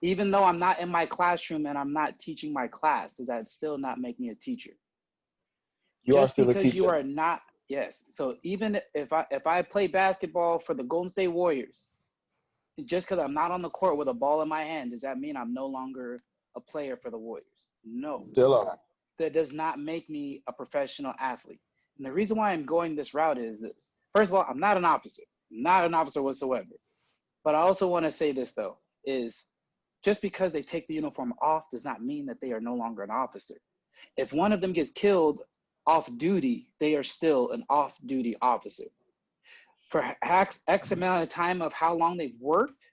Even though I'm not in my classroom and I'm not teaching my class, does that still not make me a teacher? You are Just still a because you teacher. are not, yes. So even if I play basketball for the Golden State Warriors, just because I'm not on the court with a ball in my hand, does that mean I'm no longer a player for the Warriors? No. Still are. That does not make me a professional athlete. And the reason why I'm going this route is this. First of all, I'm not an officer. Not an officer whatsoever. But I also want to say this, though, is just because they take the uniform off does not mean that they are no longer an officer. If one of them gets killed off duty, they are still an off-duty officer. For X amount of time of how long they've worked,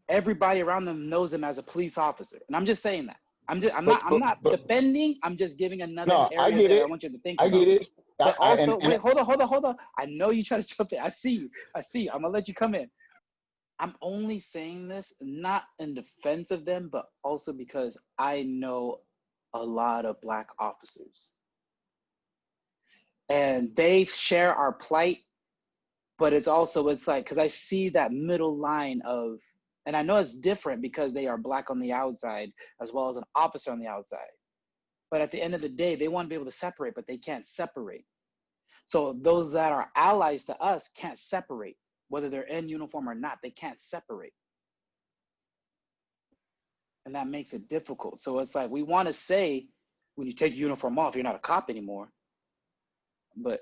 everybody around them knows them as a police officer. And I'm just saying that. I'm not defending. I'm just giving another No, I area get that I it. want you to think I about. get it. But also, And wait, hold on. I know you try to jump in. I see you. I'm gonna let you come in. I'm only saying this not in defense of them, but also because I know a lot of Black officers. And they share our plight, but it's like, because I see that middle line of, and I know it's different because they are Black on the outside as well as an officer on the outside. But at the end of the day, they want to be able to separate, but they can't separate. So those that are allies to us can't separate, whether they're in uniform or not, they can't separate. And that makes it difficult. So it's like, we want to say, when you take your uniform off, you're not a cop anymore. But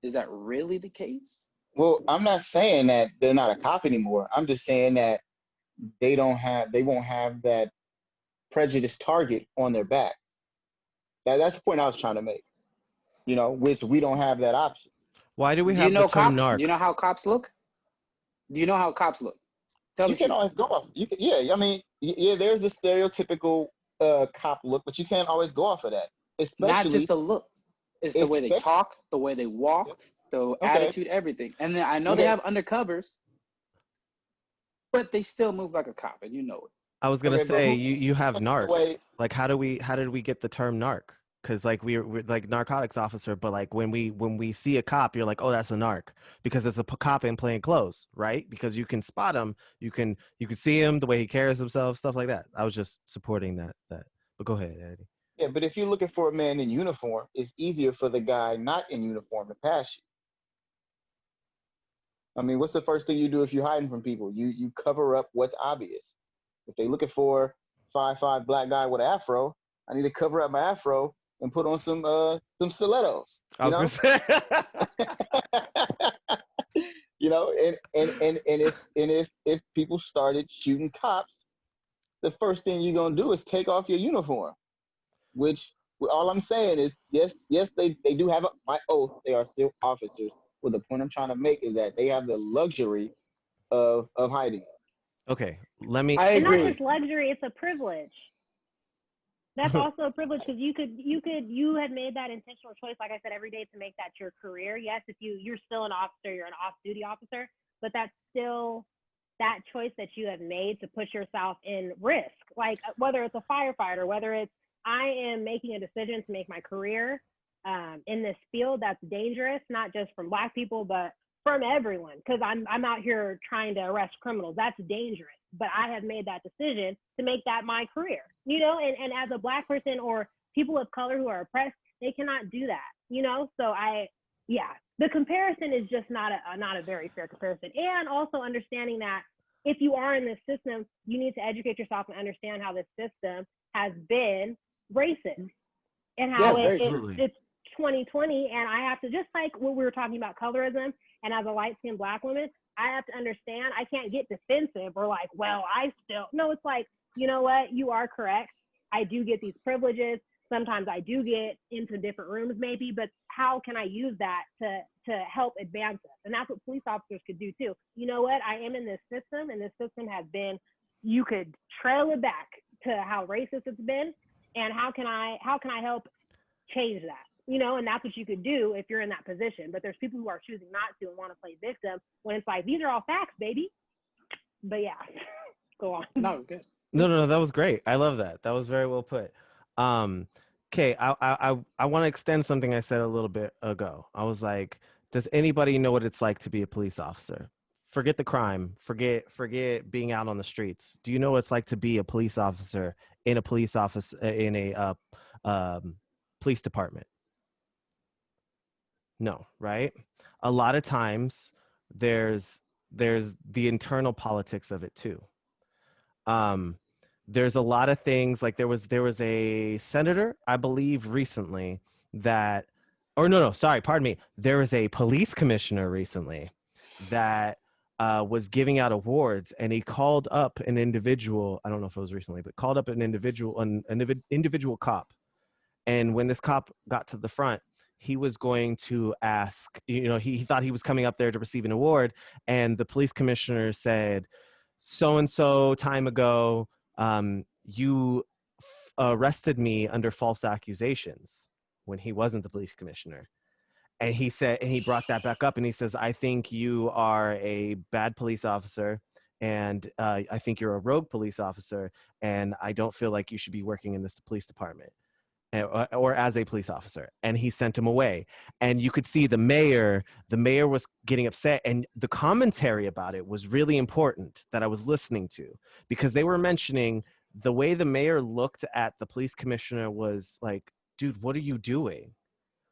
is that really the case? well, I'm not saying that they're not a cop anymore. I'm just saying that they won't have that prejudiced target on their back. That's the point I was trying to make. Which we don't have that option. Why do we Do you have the know term cops? Do narc? you know how cops look? Do you know how cops look? Tell You the can't truth. always go off. Yeah. I mean, yeah. There's the stereotypical cop look, but you can't always go off of that. Not just Especially, the look. It's the way they especially. talk, the way they walk, the Okay. attitude, everything. And then I know they Okay. have undercovers, but they still move like a cop, and you know it. I was gonna Okay. But say who you have takes away? narcs. Like, how did we get the term narc? Because like we're like narcotics officer, but like when we see a cop, you're like, oh, that's a narc because it's a cop in plain clothes, right? Because you can spot him, you can see him, the way he carries himself, stuff like that. I was just supporting that. But go ahead, Eddie. Yeah. But if you're looking for a man in uniform, it's easier for the guy not in uniform to pass you. I mean, what's the first thing you do if you're hiding from people? You cover up what's obvious. If they're looking for 5'5" Black guy with an afro, I need to cover up my afro and put on some stilettos. I was gonna say. And if people started shooting cops, the first thing you're gonna do is take off your uniform. Which all I'm saying is, yes, they do have my oath. They are still officers. But the point I'm trying to make is that they have the luxury of hiding. Okay, let me. I And not agree. just luxury, it's a privilege. That's also a privilege because you had made that intentional choice, like I said, every day to make that your career. Yes, if you're still an officer, you're an off-duty officer, but that's still that choice that you have made to put yourself in risk. Like whether it's a firefighter, whether it's I am making a decision to make my career in this field that's dangerous, not just from Black people, but from everyone, because I'm out here trying to arrest criminals. That's dangerous. But I have made that decision to make that my career, and as a Black person or people of color who are oppressed, they cannot do that, So yeah, the comparison is just not a very fair comparison. And also understanding that if you are in this system, you need to educate yourself and understand how this system has been racist and how Yeah, very true. it's 2020. And I have to, just like what we were talking about colorism, and as a light-skinned Black woman, I have to understand, I can't get defensive or like, well, no, it's like, you know what, you are correct. I do get these privileges. Sometimes I do get into different rooms maybe, but how can I use that to help advance us? And that's what police officers could do too. You know what, I am in this system, and this system has been, you could trail it back to how racist it's been, and how can I help change that? You know, and that's what you could do if you're in that position. But there's people who are choosing not to and want to play victim when it's like, these are all facts, baby. But yeah, go on. No, good. No, that was great. I love that. That was very well put. Okay, I want to extend something I said a little bit ago. I was like, does anybody know what it's like to be a police officer? Forget the crime. Forget being out on the streets. Do you know what it's like to be a police officer in a police office in a police department? No, right? A lot of times there's the internal politics of it too. There's a lot of things, like there was a senator, I believe, recently that, or no, sorry, pardon me. There was a police commissioner recently that was giving out awards, and he called up an individual. I don't know if it was recently, but called up an individual cop. And when this cop got to the front, he was going to ask, you know, he thought he was coming up there to receive an award. And the police commissioner said, so-and-so time ago, you arrested me under false accusations, when he wasn't the police commissioner. And he said, and he brought that back up, and he says, I think you are a bad police officer, and I think you're a rogue police officer, and I don't feel like you should be working in this police department or as a police officer. And he sent him away. And you could see the mayor was getting upset, and the commentary about it was really important that I was listening to, because they were mentioning the way the mayor looked at the police commissioner was like, dude, what are you doing?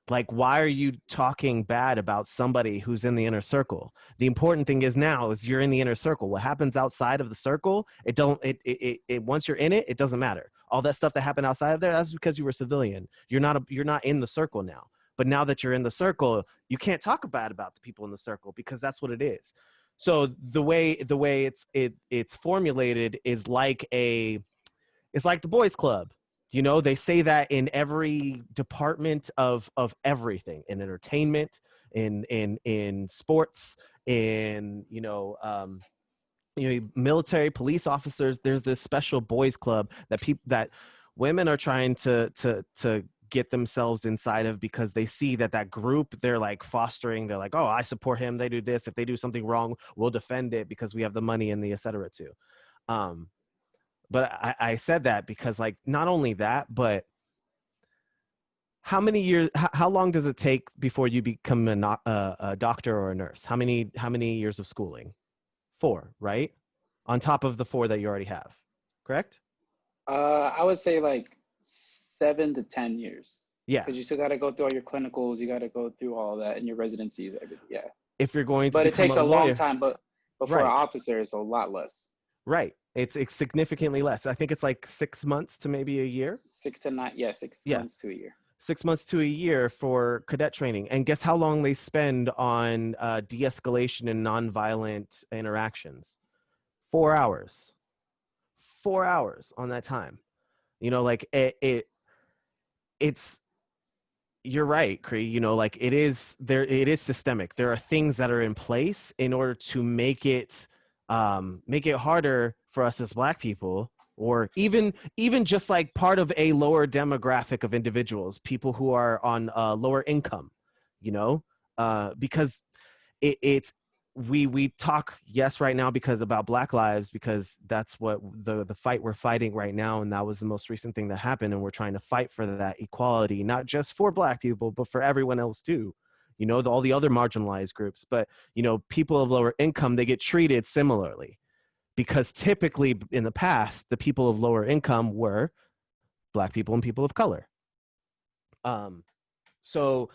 Like, why are you talking bad about somebody who's in the inner circle? The important thing is now is you're in the inner circle. What happens outside of the circle, once you're in it, it doesn't matter. All that stuff that happened outside of there, that's because you were a civilian. You're not in the circle now. But now that you're in the circle, you can't talk bad about the people in the circle, because that's what it is. So the way it's formulated is it's like the boys club. You know, they say that in every department of everything, in entertainment, in sports, in military, police officers. There's this special boys club that women are trying to get themselves inside of, because they see that group they're like fostering. They're like, oh, I support him. They do this. If they do something wrong, we'll defend it because we have the money and the et cetera too. But I said that because, like, not only that, but how long does it take before you become a doctor or a nurse? How many years of schooling? 4, right? On top of the 4 that you already have, correct? I would say like 7 to 10 years. Yeah. Because you still got to go through all your clinicals. You got to go through all that, and your residencies, everything. Yeah. If you're going to but it become takes a long time, but for Right. an officer, it's a lot less. Right. It's significantly less. I think it's like 6 months to maybe a year. 6 to 9. Yeah, 6 Yeah. months to a year. 6 months to a year for cadet training. And guess how long they spend on de-escalation and nonviolent interactions? 4 hours. 4 hours on that time. You know, like it's, you're right, Cree. You know, like it is systemic. There are things that are in place in order to make it harder for us as Black people, or even just like part of a lower demographic of individuals, people who are on lower income, you know, because we talk, yes, right now because about Black lives, because that's what the fight we're fighting right now. And that was the most recent thing that happened. And we're trying to fight for that equality, not just for Black people, but for everyone else too. You know, all the other marginalized groups. But, you know, people of lower income, they get treated similarly, because typically in the past, the people of lower income were Black people and people of color. So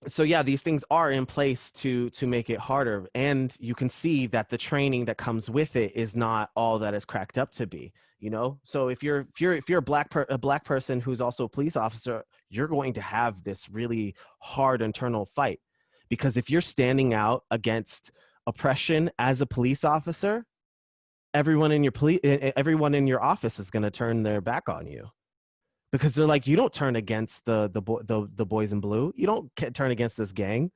So yeah, these things are in place to make it harder, and you can see that the training that comes with it is not all that it's cracked up to be. You know, so if you're a black person who's also a police officer, you're going to have this really hard internal fight, because if you're standing out against oppression as a police officer, everyone in your office is going to turn their back on you, because they're like, you don't turn against the boys in blue, you don't turn against this gang,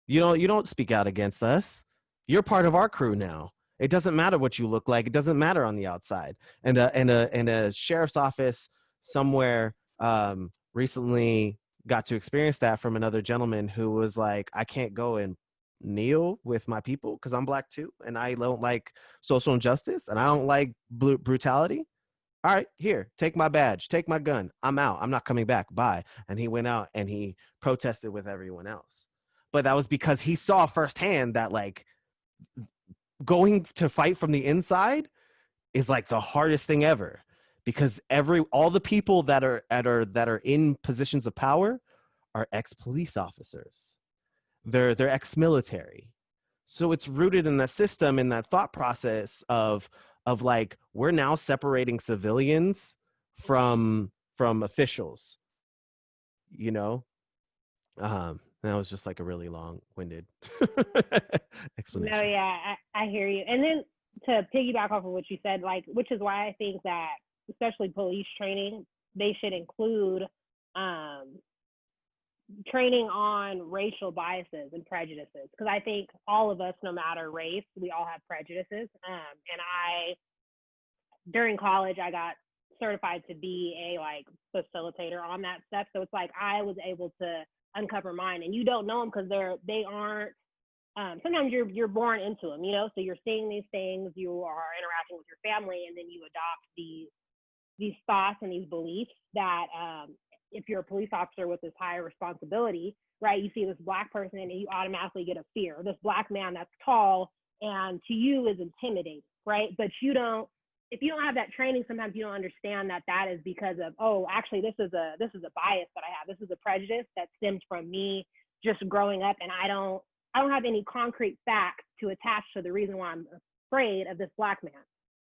you don't speak out against us, you're part of our crew now. It doesn't matter what you look like, it doesn't matter on the outside. And a sheriff's office somewhere recently got to experience that from another gentleman who was like, I can't go and kneel with my people because I'm black too, and I don't like social injustice, and I don't like brutality. All right, here, take my badge, take my gun, I'm out, I'm not coming back, bye. And he went out and he protested with everyone else. But that was because he saw firsthand that, like, going to fight from the inside is like the hardest thing ever, because all the people that are in positions of power are ex-police officers, they're ex-military. So it's rooted in the system, in that thought process of like, we're now separating civilians from officials, you know. That was just like a really long-winded No, explanation. yeah, I hear you. And then to piggyback off of what you said, like, which is why I think that especially police training, they should include um, training on racial biases and prejudices. Because I think all of us, no matter race, we all have prejudices. And during college, I got certified to be a like facilitator on that stuff. So it's like I was able to uncover mine, and you don't know them because they aren't. Sometimes you're born into them, you know. So you're seeing these things, you are interacting with your family, and then you adopt these thoughts and these beliefs that if you're a police officer with this higher responsibility, right? You see this black person and you automatically get a fear. This black man that's tall and to you is intimidating, right? But you don't. If you don't have that training, sometimes you don't understand that that is because of, oh, actually this is a bias that I have. This is a prejudice that stems from me just growing up, and I don't have any concrete facts to attach to the reason why I'm afraid of this black man,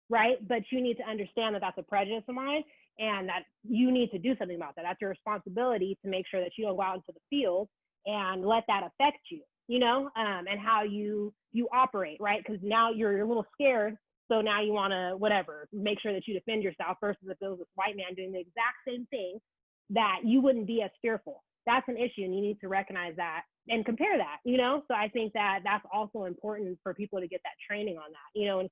right? But you need to understand that that's a prejudice of mine, and that you need to do something about that. That's your responsibility to make sure that you don't go out into the field and let that affect you, you know, and how you operate, right? Because now you're a little scared, so now you want to whatever make sure that you defend yourself. Versus if it was this white man doing the exact same thing, that you wouldn't be as fearful. That's an issue, and you need to recognize that and compare that, you know? So I think that that's also important for people to get that training on that, you know, and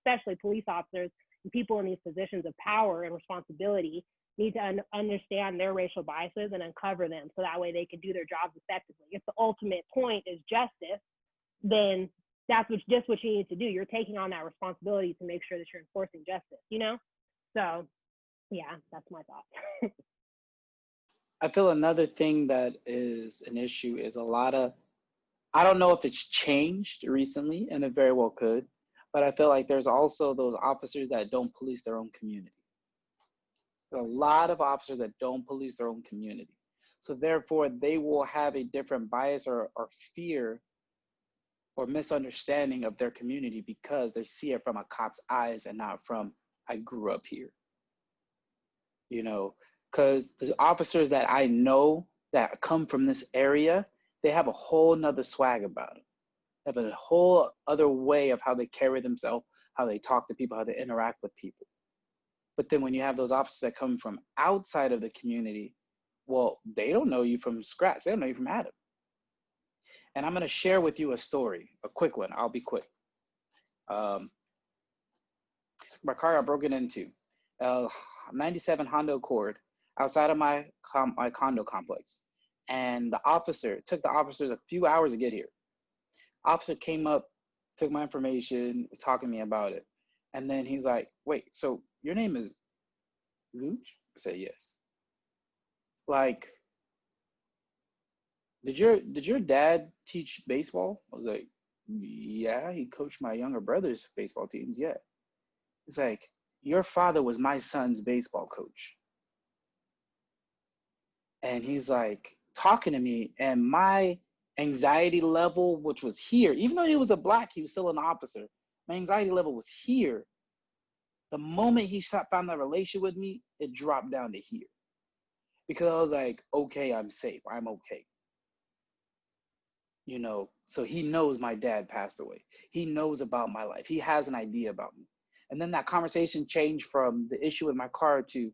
especially police officers and people in these positions of power and responsibility need to understand their racial biases and uncover them so that way they can do their jobs effectively. If the ultimate point is justice, then that's just what you need to do. You're taking on that responsibility to make sure that you're enforcing justice, you know? So yeah, that's my thought. I feel another thing that is an issue is a lot of, I don't know if it's changed recently, and it very well could, but I feel like there's also those officers that don't police their own community. There are a lot of officers that don't police their own community. So therefore, they will have a different bias or fear or misunderstanding of their community because they see it from a cop's eyes and not from, I grew up here. You know, because the officers that I know that come from this area, they have a whole nother swag about them. They have a whole other way of how they carry themselves, how they talk to people, how they interact with people. But then when you have those officers that come from outside of the community, well, they don't know you from scratch. They don't know you from Adam. And I'm going to share with you a story, a quick one. I'll be quick. My car got broken into. 97 Honda Accord outside of my condo complex. And it took the officers a few hours to get here. Officer came up, took my information, was talking to me about it. And then he's like, wait, so your name is Gooch? I said, yes. Like, did your dad teach baseball? I was like, yeah, he coached my younger brother's baseball teams, yeah. It's like, your father was my son's baseball coach. And he's like talking to me, and my anxiety level, which was here, even though he was a black, he was still an officer. My anxiety level was here. The moment he found that relationship with me, it dropped down to here. Because I was like, okay, I'm safe. I'm okay. You know, so he knows my dad passed away. He knows about my life. He has an idea about me. And then that conversation changed from the issue in my car to,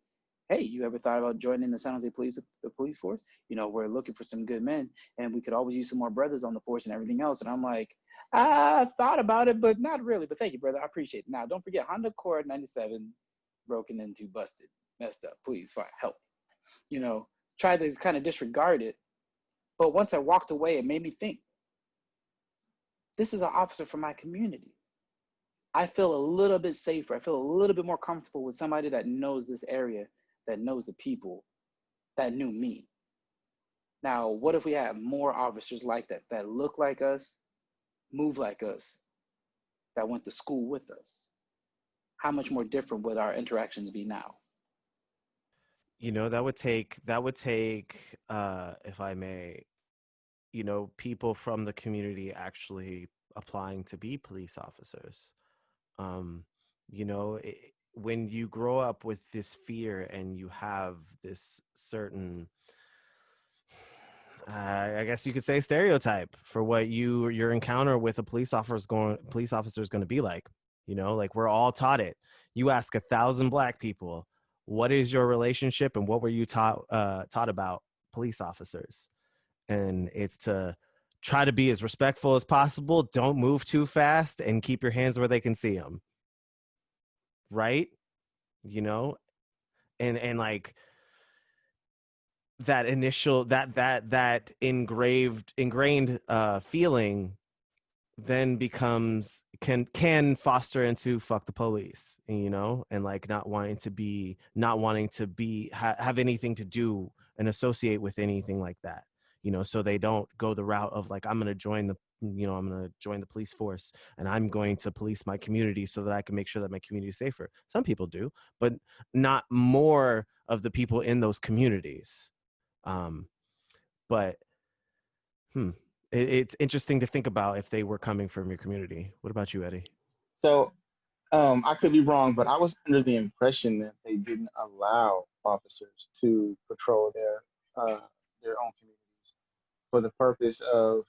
hey, you ever thought about joining the San Jose police, the police force? You know, we're looking for some good men, and we could always use some more brothers on the force and everything else. And I'm like, I thought about it, but not really. But thank you, brother. I appreciate it. Now, don't forget Honda Accord 97, broken into, busted, messed up. Please, fine, help. You know, try to kind of disregard it. But once I walked away, it made me think, this is an officer from my community. I feel a little bit safer. I feel a little bit more comfortable with somebody that knows this area, that knows the people, that knew me. Now, what if we have more officers like that, that look like us, move like us, that went to school with us? How much more different would our interactions be now? You know, that would take, if I may, you know, people from the community actually applying to be police officers. Um, you know, when you grow up with this fear and you have this certain, I guess you could say, stereotype for what your encounter with a police officer is going to be like. You know, like we're all taught it. You ask 1,000 black people, what is your relationship and what were you taught about police officers? And it's to try to be as respectful as possible. Don't move too fast and keep your hands where they can see them. Right? You know, and like that initial that ingrained feeling then becomes can foster into fuck the police, you know, and like not wanting to be have anything to do and associate with anything like that, you know, so they don't go the route of like, I'm going to join the police force and I'm going to police my community so that I can make sure that my community is safer. Some people do, but not more of the people in those communities. um but it's interesting to think about if they were coming from your community. What about you, Eddie? So I could be wrong, but I was under the impression that they didn't allow officers to patrol their own communities for the purpose of,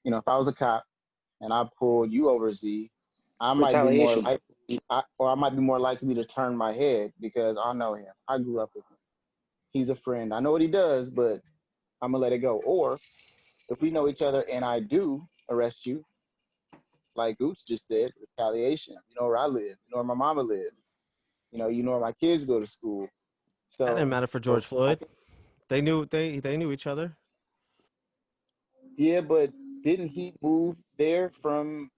you know, if I was a cop and I pulled you over, Z, I might be more Retaliation. likely, or I might be more likely to turn my head because I know him. I grew up with him. He's a friend. I know what he does, but I'm gonna let it go. Or if we know each other and I do arrest you, like Gooch just said, retaliation. You know where I live. You know where my mama lives. You know where my kids go to school. That So didn't matter for George I Floyd. think, They knew each other yeah, but didn't he move there from?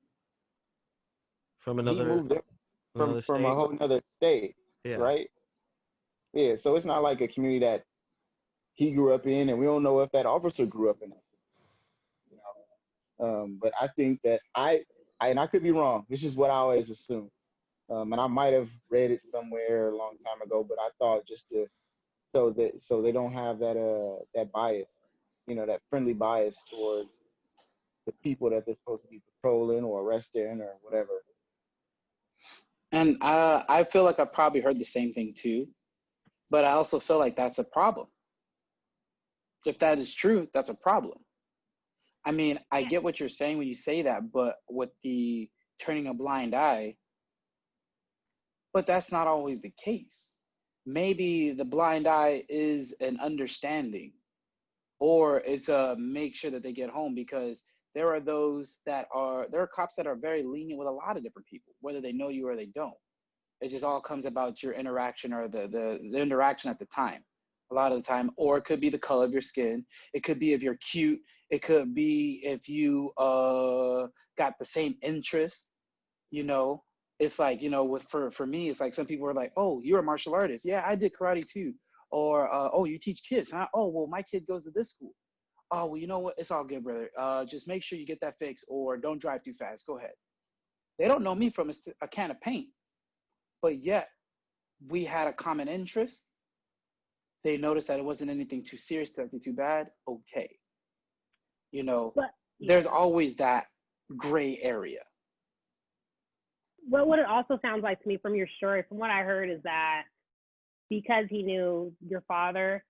from He moved there another from a state. whole other state, Yeah. right? Yeah. So it's not like a community that he grew up in, and we don't know if that officer grew up in it. You but I think that and I could be wrong. This is what I always assume. And I might have read it somewhere a long time ago, but I thought just to so they don't have that bias, that friendly bias towards the people that they're supposed to be patrolling or arresting or whatever. And I feel like I probably heard the same thing too, but I also feel like that's a problem. If that is true, that's a problem. I mean, I get what you're saying when you say that, but with the turning a blind eye, but that's not always the case. Maybe the blind eye is an understanding, or it's a make sure that they get home, because there are cops that are very lenient with a lot of different people, whether they know you or they don't. It just all comes about your interaction, or the interaction at the time, a lot of the time. Or it could be the color of your skin. It could be if you're cute. It could be if you got the same interest, you know. It's like, for me, it's like some people are like, oh, you're a martial artist. Yeah, I did karate too. Or oh, you teach kids, huh? Oh, well, my kid goes to this school. Oh, well, you know what? It's all good, brother. Just make sure you get that fixed, or don't drive too fast. Go ahead. They don't know me from a can of paint, but yet we had a common interest. they noticed that it wasn't anything too serious, nothing too bad, okay. You know, But there's yeah. always that gray area. Well, what it also sounds like to me from your story, from what I heard, is that because he knew your father,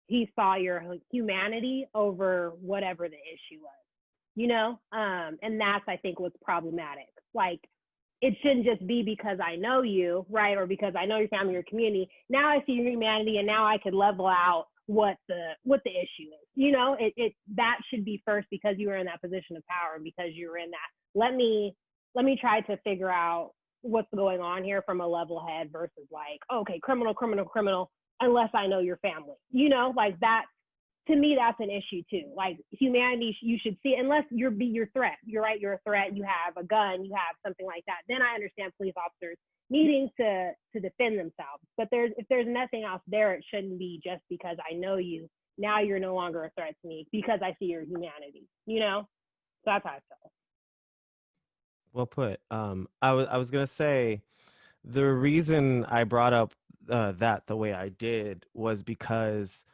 he saw your humanity over whatever the issue was, you know? And that's, I think, what's problematic. Like, it shouldn't just be because I know you, right? Or because I know your family or community. Now I see your humanity, and now I could level out what the issue is. You know, that should be first, because you were in that position of power, and because you were in that. Let me try to figure out what's going on here from a level head versus like, okay, criminal, unless I know your family. You know, like that. To me, that's an issue too. Like humanity, you should see, unless you're your threat. You're right, you're a threat. You have a gun, you have something like that. Then I understand police officers needing to defend themselves. But if there's nothing else there, it shouldn't be just because I know you. Now you're no longer a threat to me because I see your humanity. You know, so that's how I feel. Well put. I was gonna say the reason I brought up that the way I did was because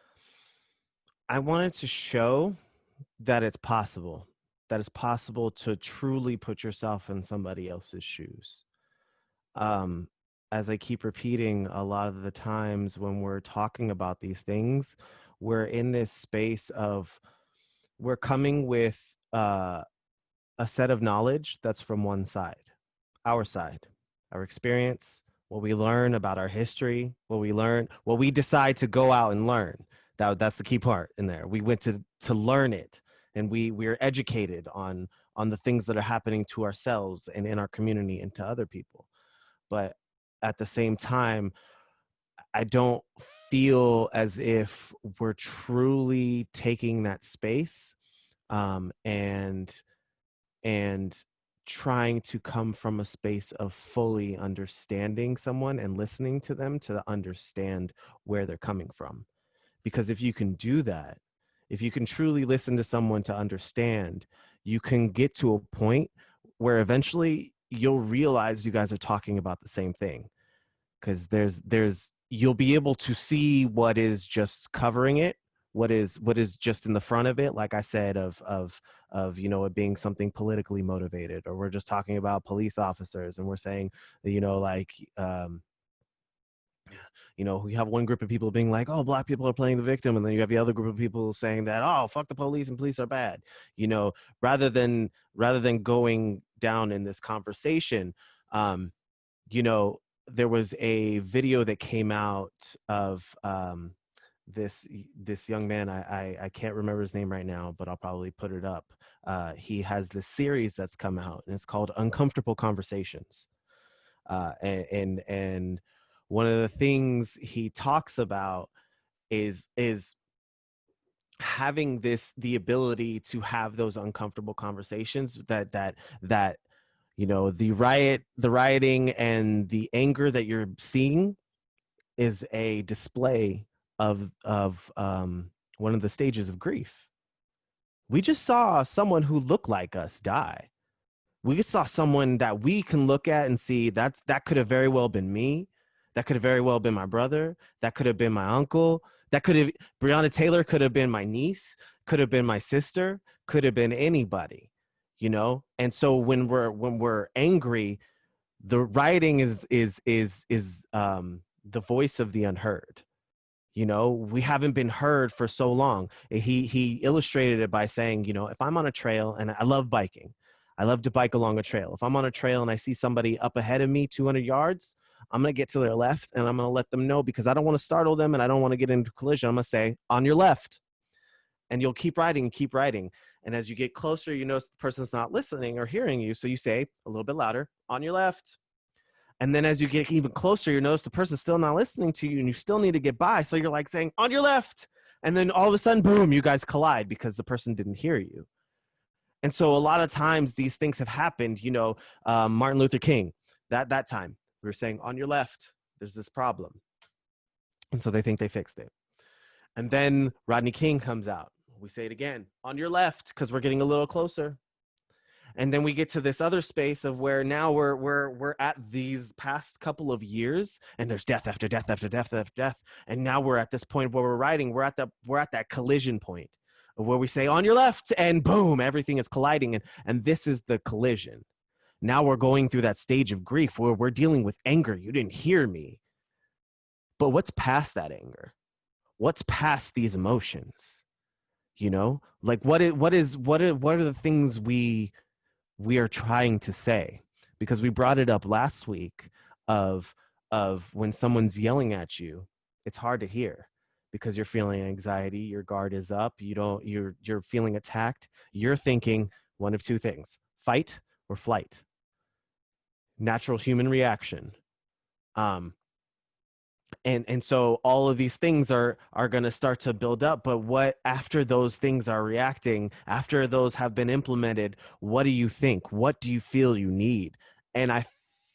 I wanted to show that it's possible, that it's possible to truly put yourself in somebody else's shoes. Um, as I keep repeating, a lot of the times when we're talking about these things, we're in this space of we're coming with a set of knowledge that's from one side, our experience, what we learn about our history, what we decide to go out and learn. That's the key part in there. We went to learn it, and we're educated on the things that are happening to ourselves and in our community and to other people. But at the same time, I don't feel as if we're truly taking that space and trying to come from a space of fully understanding someone and listening to them to understand where they're coming from. Because if you can do that, if you can truly listen to someone to understand, you can get to a point where eventually you'll realize you guys are talking about the same thing. Because you'll be able to see what is just covering it, what is just in the front of it, like I said, of it being something politically motivated, or we're just talking about police officers and we're saying, like we have one group of people being like, oh, black people are playing the victim, and then you have the other group of people saying that, oh, fuck the police and police are bad. Rather than going down in this conversation, there was a video that came out of this young man. I can't remember his name right now, but I'll probably put it up. He has this series that's come out, and it's called Uncomfortable Conversations. And one of the things he talks about is having the ability to have those uncomfortable conversations that the rioting and the anger that you're seeing is a display of one of the stages of grief. We just saw someone who looked like us die. We just saw someone that we can look at and see that could have very well been me. That could have very well been my brother. That could have been my uncle. Breonna Taylor could have been my niece, could have been my sister, could have been anybody, And so when we're angry, the rioting is the voice of the unheard. We haven't been heard for so long. He illustrated it by saying, if I'm on a trail, and I love biking, I love to bike along a trail. If I'm on a trail and I see somebody up ahead of me 200 yards, I'm going to get to their left, and I'm going to let them know, because I don't want to startle them and I don't want to get into collision. I'm going to say, on your left. And you'll keep riding. And as you get closer, you notice the person's not listening or hearing you. So you say a little bit louder, on your left. And then as you get even closer, you notice the person's still not listening to you, and you still need to get by. So you're like saying, on your left. And then all of a sudden, boom, you guys collide because the person didn't hear you. And so a lot of times these things have happened. Martin Luther King, that time we were saying, on your left, there's this problem. And so they think they fixed it. And then Rodney King comes out. We say it again, on your left, because we're getting a little closer. And then we get to this other space of where now we're at these past couple of years, and there's death after death after death after death. And now we're at this point where we're at that collision point of where we say on your left, and boom, everything is colliding. And this is the collision. Now we're going through that stage of grief where we're dealing with anger. You didn't hear me. But what's past that anger? What's past these emotions? You know, like what are the things we are trying to say? Because we brought it up last week of when someone's yelling at you, it's hard to hear because you're feeling anxiety, your guard is up, you're feeling attacked, you're thinking one of two things: fight or flight. Natural human reaction. And so all of these things are going to start to build up. But what after those things are reacting, after those have been implemented, what do you think? What do you feel you need? And I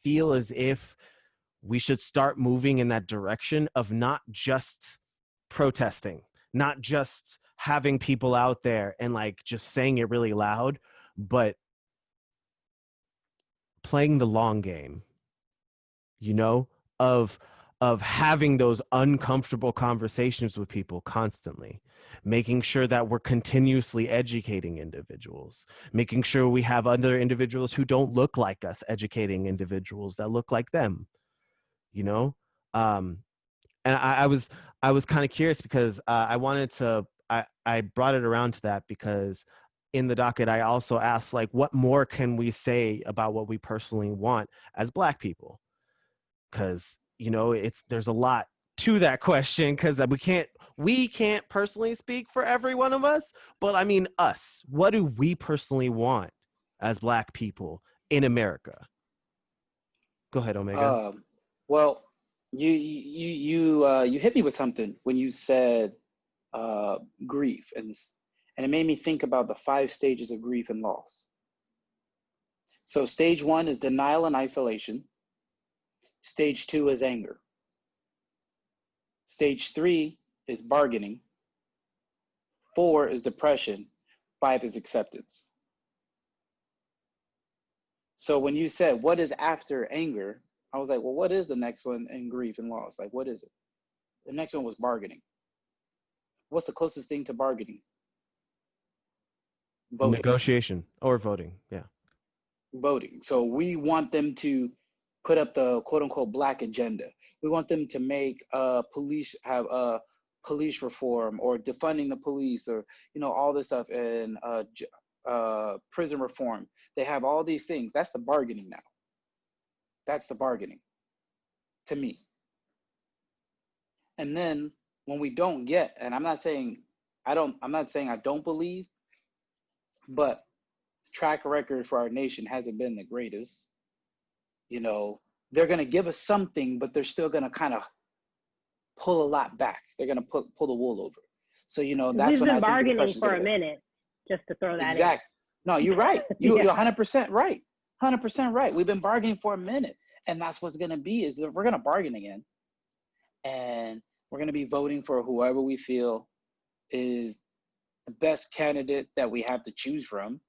feel as if we should start moving in that direction of not just protesting, not just having people out there and like just saying it really loud, but playing the long game, you know, of having those uncomfortable conversations with people constantly, making sure that we're continuously educating individuals, making sure we have other individuals who don't look like us educating individuals that look like them, you know. And I was kind of curious because I brought it around to that because in the docket I also asked, like, what more can we say about what we personally want as Black people? Because, you know, there's a lot to that question, because we can't personally speak for every one of us, but I mean us. What do we personally want as Black people in America? Go ahead, Omega. Well, you hit me with something when you said grief, and it made me think about the 5 stages of grief and loss. So stage 1 is denial and isolation. Stage 2 is anger. Stage 3 is bargaining. 4 is depression. 5 is acceptance. So when you said, what is after anger? I was like, well, what is the next one in grief and loss? Like, what is it? The next one was bargaining. What's the closest thing to bargaining? Voting. Negotiation or voting. Yeah. Voting. So we want them to put up the quote unquote Black agenda. We want them to make police have police reform or defunding the police, or, you know, all this stuff, and prison reform. They have all these things. That's the bargaining now. That's the bargaining to me. And then when we don't get, and I'm not saying I don't believe, but track record for our nation hasn't been the greatest. You know, they're going to give us something, but they're still going to kind of pull a lot back. They're going to pull the wool over. So, you know, that's when I think we've been bargaining for a minute, just to throw that in. No, you're right. You're Yeah. 100% right. 100% right. We've been bargaining for a minute. And that's what's going to be, is that we're going to bargain again. And we're going to be voting for whoever we feel is the best candidate that we have to choose from.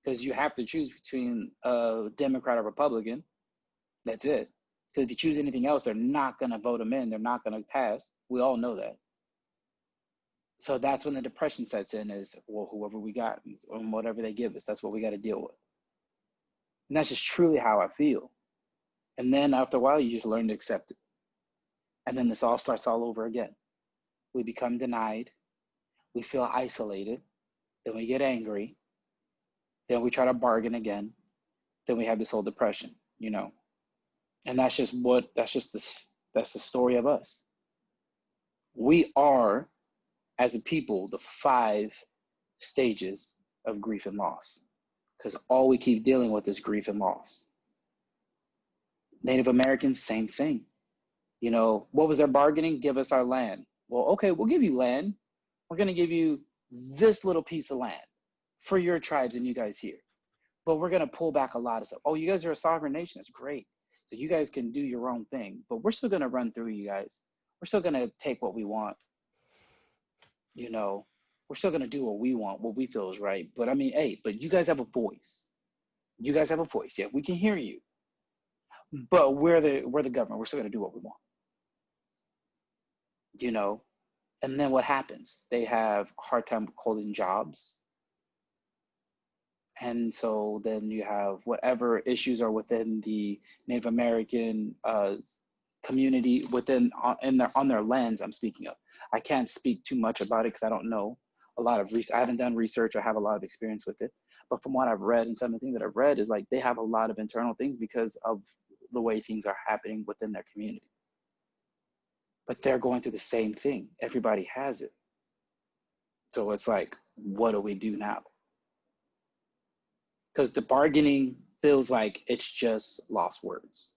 Because you have to choose between a Democrat or Republican. That's it. Because if you choose anything else, they're not going to vote them in. They're not going to pass. We all know that. So that's when the depression sets in, is, well, whoever we got and whatever they give us, that's what we got to deal with. And that's just truly how I feel. And then after a while, you just learn to accept it. And then this all starts all over again. We become denied. We feel isolated. Then we get angry. Then we try to bargain again. Then we have this whole depression, you know. And that's the story of us. We are, as a people, the 5 stages of grief and loss, because all we keep dealing with is grief and loss. Native Americans, same thing. You know, what was their bargaining? Give us our land. Well, okay, we'll give you land. We're going to give you this little piece of land for your tribes and you guys here. But we're going to pull back a lot of stuff. Oh, you guys are a sovereign nation. That's great. So you guys can do your own thing. But we're still going to run through you guys. We're still going to take what we want. You know, we're still going to do what we want, what we feel is right. But I mean, hey, but you guys have a voice. You guys have a voice. Yeah, we can hear you. But we're the government. We're still going to do what we want. You know? And then what happens? They have a hard time holding jobs. And so then you have whatever issues are within the Native American community on their lands. I'm speaking of. I can't speak too much about it because I don't know a lot of research. I haven't done research. I have a lot of experience with it. But from what I've read and some of the things that I've read is like they have a lot of internal things because of the way things are happening within their community. But they're going through the same thing. Everybody has it. So it's like, what do we do now? Because the bargaining feels like it's just lost words.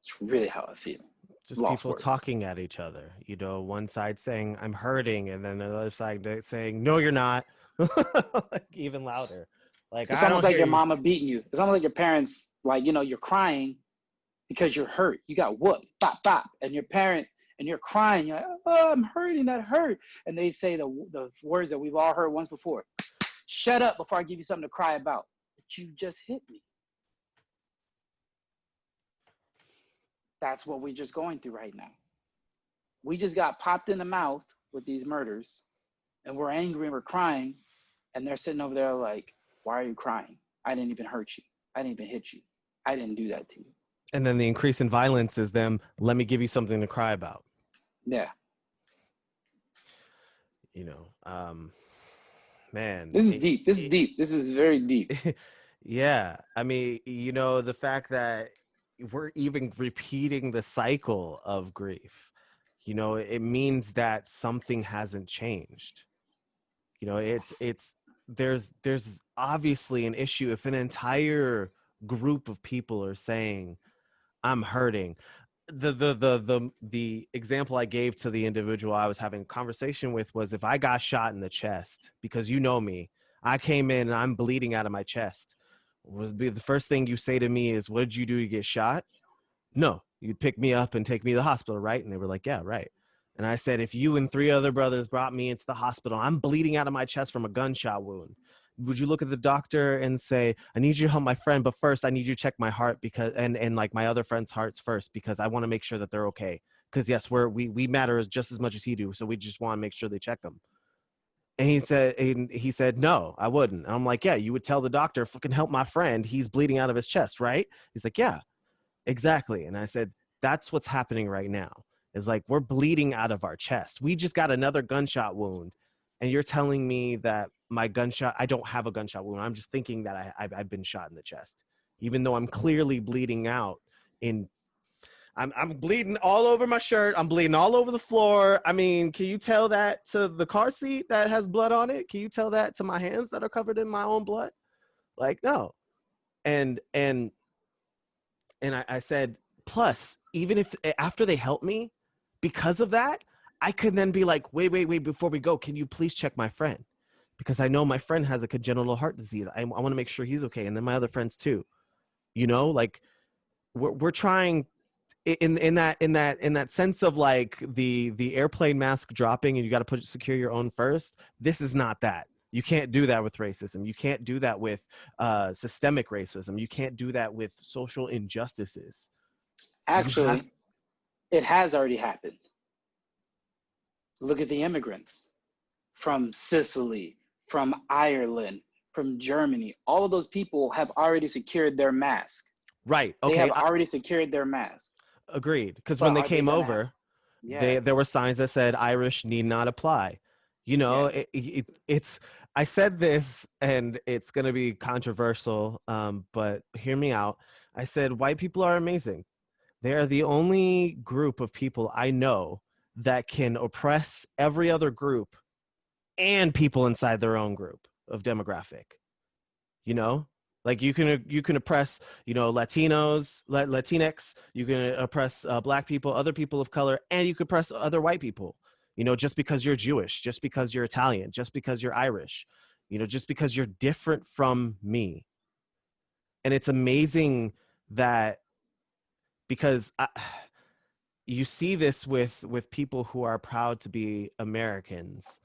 It's really how I feel. Just Lost people words. talking at each other. You know, one side saying, I'm hurting, and then the other side saying, no, you're not. Like, even louder. Like, It's I almost don't like hear your you. mama beating you. It's almost like your parents, like, you know, you're crying because you're hurt. You got whooped, bop, bop. And your parent, and you're crying. You're like, oh, I'm hurting, that hurt. And they say the words that we've all heard once before. Shut up before I give you something to cry about. But you just hit me. That's what we're just going through right now. We just got popped in the mouth with these murders, and we're angry and we're crying, and they're sitting over there like, why are you crying? I didn't even hurt you. I didn't even hit you. I didn't do that to you. And then the increase in violence is them, let me give you something to cry about. Yeah. You know, man. This is deep. This is deep. This is very deep. Yeah. I mean, you know, the fact that we're even repeating the cycle of grief, you know, it means that something hasn't changed. You know, there's obviously an issue if an entire group of people are saying, I'm hurting. The example I gave to the individual I was having a conversation with was, if I got shot in the chest, because you know me, I came in and I'm bleeding out of my chest, would be the first thing you say to me is, what did you do to get shot? No, you'd pick me up and take me to the hospital, right? And they were like, yeah, right. And I said, if you and 3 other brothers brought me into the hospital, I'm bleeding out of my chest from a gunshot wound, would you look at the doctor and say, I need you to help my friend, but first I need you to check my heart, because and like my other friends' hearts first, because I want to make sure that they're okay. Because yes, we matter just as much as he do, so we just want to make sure they check them. And he said, no, I wouldn't. And I'm like, yeah, you would tell the doctor, fucking help my friend. He's bleeding out of his chest, right? He's like, yeah, exactly. And I said, that's what's happening right now. Is like, we're bleeding out of our chest. We just got another gunshot wound. And you're telling me that I don't have a gunshot wound. I'm just thinking that I've been shot in the chest, even though I'm clearly bleeding out I'm bleeding all over my shirt. I'm bleeding all over the floor. I mean, can you tell that to the car seat that has blood on it? Can you tell that to my hands that are covered in my own blood? Like, no. And I said, plus, even if after they help me, because of that, I could then be like, wait, before we go, can you please check my friend? Because I know my friend has a congenital heart disease. I want to make sure he's okay. And then my other friends too, you know, like we're trying in that sense of like the airplane mask dropping and you got to secure your own first. This is not that. You can't do that with racism. You can't do that with systemic racism. You can't do that with social injustices. Actually, it has already happened. Look at the immigrants from Sicily, from Ireland, from Germany. All of those people have already secured their mask. Right. They Okay. have already secured their mask. Agreed. Because when But they are they came gonna over, Yeah. there were signs that said Irish need not apply. You know, Yeah. it's. I said this, and it's going to be controversial, but hear me out. I said white people are amazing. They are the only group of people I know that can oppress every other group and people inside their own group of demographic. You know, like you can oppress, you know, Latinos, Latinx. You can oppress Black people, other people of color, and you can oppress other white people. You know, just because you're Jewish, just because you're Italian, just because you're Irish, you know, just because you're different from me. And it's amazing that because you see this with people who are proud to be Americans,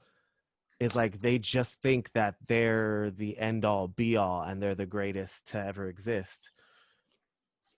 is like they just think that they're the end all be all and they're the greatest to ever exist.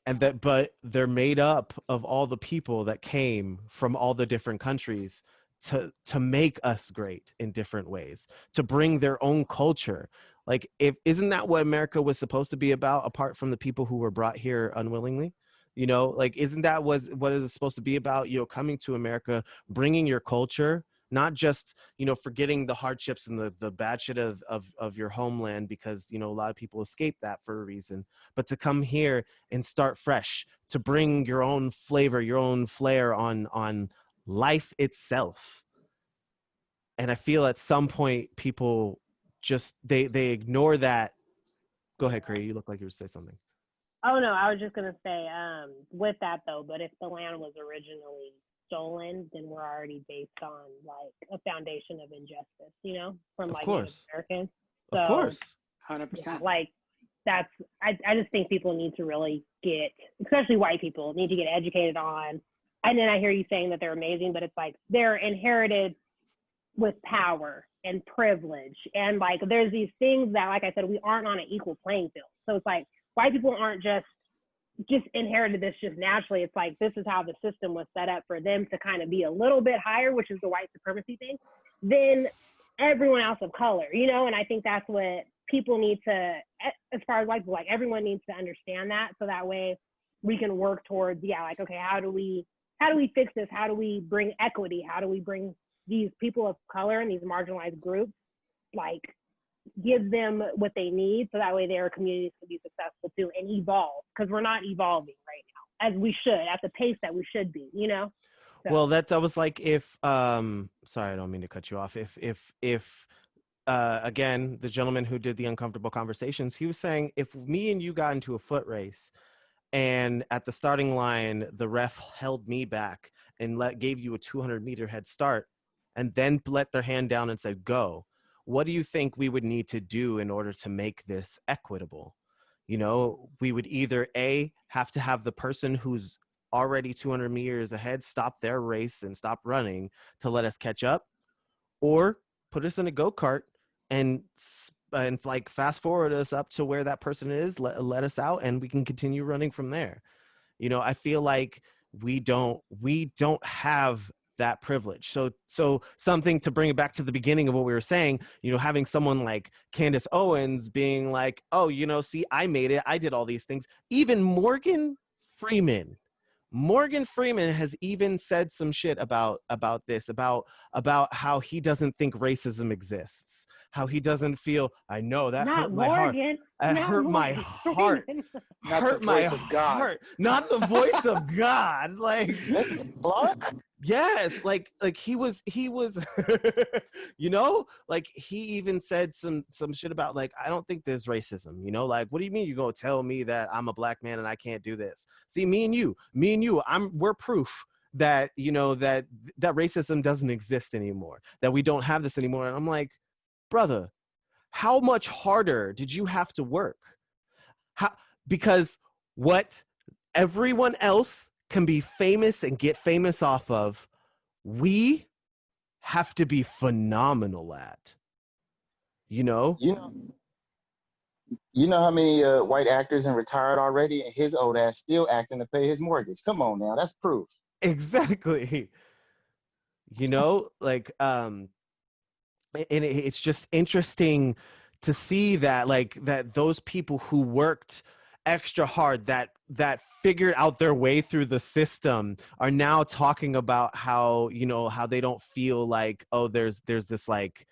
And that, but they're made up of all the people that came from all the different countries to make us great in different ways, to bring their own culture. Like, if isn't that what America was supposed to be about, apart from the people who were brought here unwillingly? You know, like, isn't that what is it supposed to be about? You know, coming to America, bringing your culture, not just, you know, forgetting the hardships and the bad shit of your homeland, because, you know, a lot of people escape that for a reason, but to come here and start fresh, to bring your own flavor, your own flair on life itself. And I feel at some point people just they ignore that. Go ahead, Cray. You look like you were saying something. Oh no, I was just gonna say, with that though, but if the land was originally stolen, then we're already based on like a foundation of injustice, you know, from Of like Native course. Americans. Of So course. yeah, 100%. like that's I just think people need to really get, especially white people, need to get educated on. And then I hear you saying that they're amazing, but it's like they're inherited with power and privilege. And like there's these things that, like I said, we aren't on an equal playing field. So it's like white people aren't just inherited this just naturally. It's like this is how the system was set up for them to kind of be a little bit higher, which is the white supremacy thing, than everyone else of color, you know? And I think that's what people need to, as far as white people, like everyone needs to understand that, so that way we can work towards, yeah, like, okay, how do we fix this? How do we bring equity? How do we bring these people of color and these marginalized groups, like, give them what they need, so that way their communities can be successful too and evolve, because we're not evolving right now as we should, at the pace that we should be, you know? So, Well, that was like, if sorry, I don't mean to cut you off. If again, the gentleman who did the uncomfortable conversations, he was saying, if me and you got into a foot race, and at the starting line the ref held me back and gave you a 200-meter head start, and then let their hand down and said go, what do you think we would need to do in order to make this equitable? You know, we would either have to have the person who's already 200 meters ahead stop their race and stop running to let us catch up, or put us in a go-kart and like fast forward us up to where that person is, let us out, and we can continue running from there. You know, I feel like we don't have that privilege. So something to bring it back to the beginning of what we were saying, you know, having someone like Candace Owens being like, oh, you know, see, I made it, I did all these things. Even Freeman Morgan Freeman has even said some shit about this, about how he doesn't think racism exists, how he doesn't feel, I know that not hurt my heart. Morgan, It not hurt my Morgan heart. Freeman. Not the Hurt my voice of God. heart. Not the voice of God. Like, Block? yes, like he was you know, like he even said some shit about, like, I don't think there's racism, you know, like, what do you mean you're gonna tell me that I'm a black man and I can't do this? See, me and you, we're proof that, you know, that racism doesn't exist anymore, that we don't have this anymore. And I'm like, brother, how much harder did you have to work? How, because what everyone else can be famous and get famous off of, we have to be phenomenal at, you know? You know, you know how many white actors and retired already, and his old ass still acting to pay his mortgage. Come on now, that's proof. Exactly. You know, like, and it's just interesting to see that, like, that those people who worked extra hard, that figured out their way through the system, are now talking about how, you know, how they don't feel like, oh, there's this, like,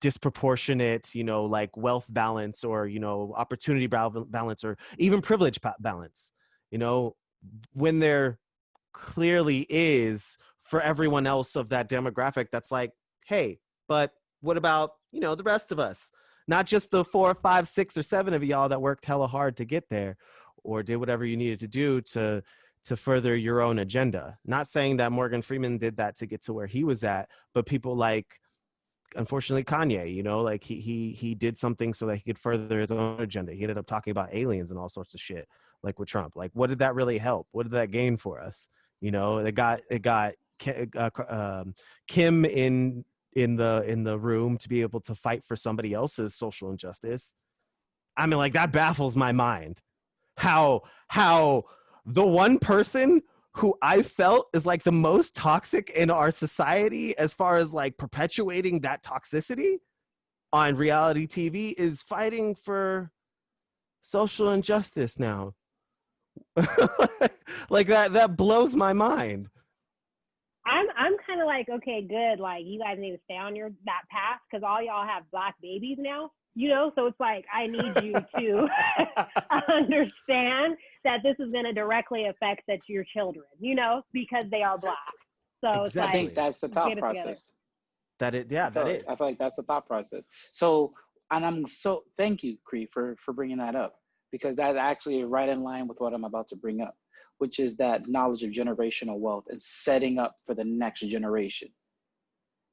disproportionate, you know, like, wealth balance, or, you know, opportunity balance, or even privilege balance, you know, when there clearly is for everyone else of that demographic. That's like, hey, but what about, you know, the rest of us? Not just the 4 or 5, 6 or 7 of y'all that worked hella hard to get there, or did whatever you needed to do to further your own agenda. Not saying that Morgan Freeman did that to get to where he was at, but people like, unfortunately, Kanye, you know, like he did something so that he could further his own agenda. He ended up talking about aliens and all sorts of shit, like with Trump. Like, what did that really help? What did that gain for us? You know, it got Kim in in the room to be able to fight for somebody else's social injustice. I mean, like, that baffles my mind. How the one person who I felt is like the most toxic in our society as far as like perpetuating that toxicity on reality TV is fighting for social injustice now. Like, that blows my mind. I'm kind of like, okay, good. Like, you guys need to stay on that path because all y'all have black babies now, So it's like, I need you to understand that this is going to directly affect your children, because they are black. So it's I Exactly. think like, that's the thought get it together. process. That it, yeah, that is. I feel like that's the thought process. So, and I'm so thank you, Cree, for bringing that up, because that's actually right in line with what I'm about to bring up, which is that knowledge of generational wealth and setting up for the next generation.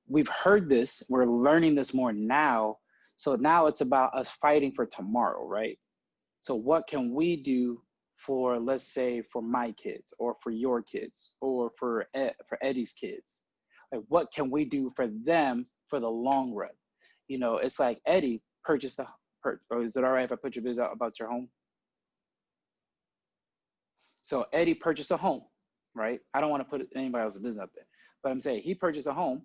We've heard this, we're learning this more now. So now it's about us fighting for tomorrow, right? So what can we do for, let's say, for my kids or for your kids or for Eddie's kids? Like, what can we do for them for the long run? It's like Eddie purchased or is it all right if I put your business out about your home? So Eddie purchased a home, right? I don't want to put anybody else's business out there, but I'm saying he purchased a home.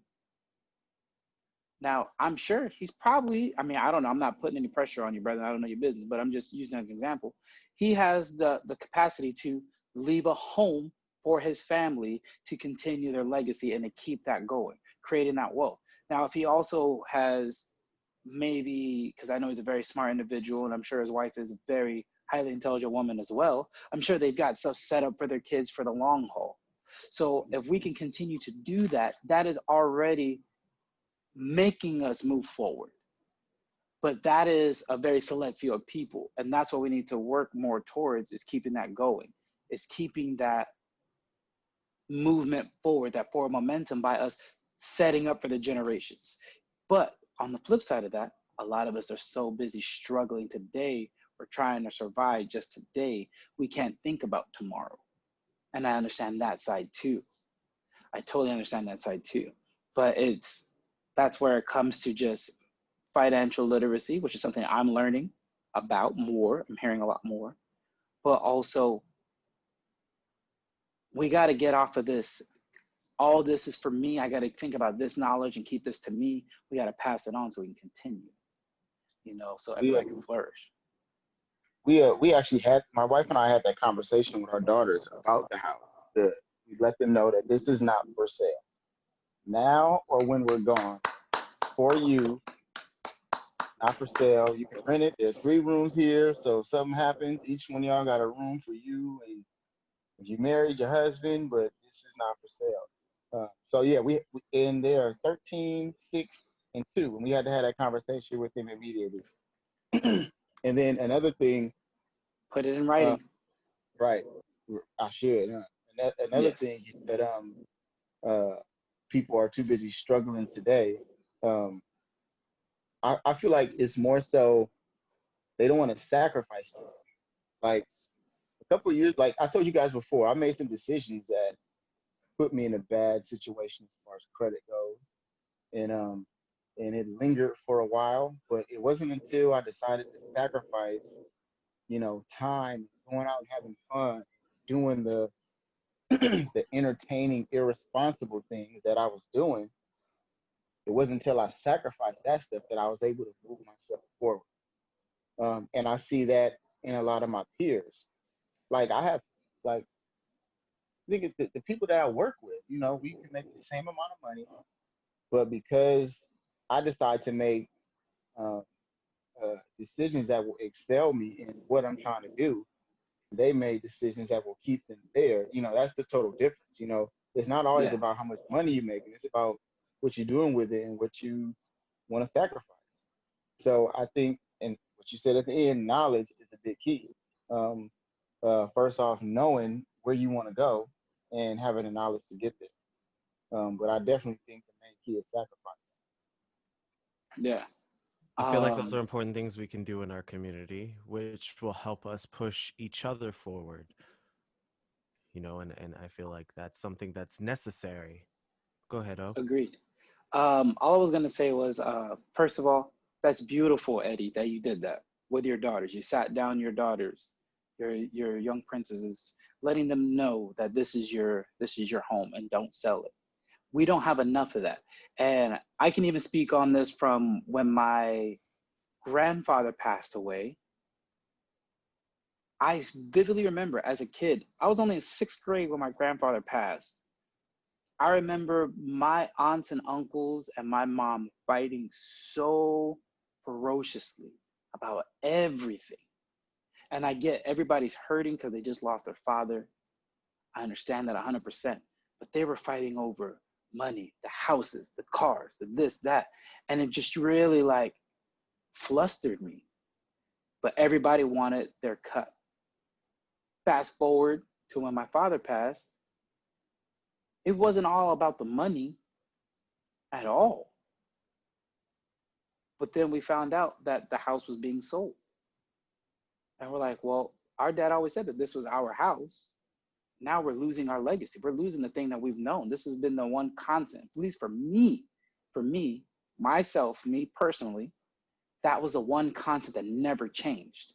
Now, I'm sure he's probably, I mean, I don't know. I'm not putting any pressure on you, brother. I don't know your business, but I'm just using as an example. He has the capacity to leave a home for his family to continue their legacy and to keep that going, creating that wealth. Now, if he also has maybe, because I know he's a very smart individual, and I'm sure his wife is a very highly intelligent woman as well, I'm sure they've got stuff set up for their kids for the long haul. So if we can continue to do that, that is already making us move forward. But that is a very select few of people. And that's what we need to work more towards, is keeping that going, is keeping that movement forward, that forward momentum, by us setting up for the generations. But on the flip side of that, a lot of us are so busy struggling today or trying to survive just today, we can't think about tomorrow. And I understand that side too. I totally understand that side too. But that's where it comes to just financial literacy, which is something I'm learning about more. I'm hearing a lot more. But also, we got to get off of this. All this is for me. I got to think about this knowledge and keep this to me. We got to pass it on so we can continue, so everybody can flourish. We actually had, my wife and I had that conversation with our daughters about the house. We let them know that this is not for sale now or when we're gone. For you, not for sale. You can rent it. There's 3 rooms here, so if something happens, each one of y'all got a room for you. And if you married your husband, but this is not for sale. So yeah, we and they are 13, 6, and 2, and we had to have that conversation with them immediately. And then another thing, Put it in writing. right? I should. Another Yes. thing that people are too busy struggling today. I feel like it's more so they don't want to sacrifice things. Like a couple of years, like I told you guys before, I made some decisions that put me in a bad situation as far as credit goes, and it lingered for a while. But it wasn't until I decided to sacrifice, time, going out and having fun, doing the the entertaining, irresponsible things that I was doing. It wasn't until I sacrificed that stuff that I was able to move myself forward. And I see that in a lot of my peers. Like I have, like, I think it's the people that I work with. We can make the same amount of money, but because I decide to make uh, decisions that will excel me in what I'm trying to do, they made decisions that will keep them there. That's the total difference. It's not always about how much money you're making. It's about what you're doing with it and what you want to sacrifice. So I think, and what you said at the end, knowledge is a big key. Um, First off, knowing where you want to go and having the knowledge to get there. But I definitely think the main key is sacrifice. Yeah. I feel like those are important things we can do in our community, which will help us push each other forward. And I feel like that's something that's necessary. Go ahead, O. Agreed. All I was gonna say was, first of all, that's beautiful, Eddie, that you did that with your daughters. You sat down your daughters, your young princesses, letting them know that this is your home and don't sell it. We don't have enough of that, and I can even speak on this from when my grandfather passed away. I vividly remember as a kid, I was only in sixth grade when my grandfather passed. I remember my aunts and uncles and my mom fighting so ferociously about everything. And I get everybody's hurting because they just lost their father. I understand that 100%. But they were fighting over money, the houses, the cars, the this, that. And it just really like flustered me. But everybody wanted their cut. Fast forward to when my father passed, it wasn't all about the money at all. But then we found out that the house was being sold. And we're like, well, our dad always said that this was our house. Now we're losing our legacy. We're losing the thing that we've known. This has been the one constant, at least for me, myself, me personally, that was the one constant that never changed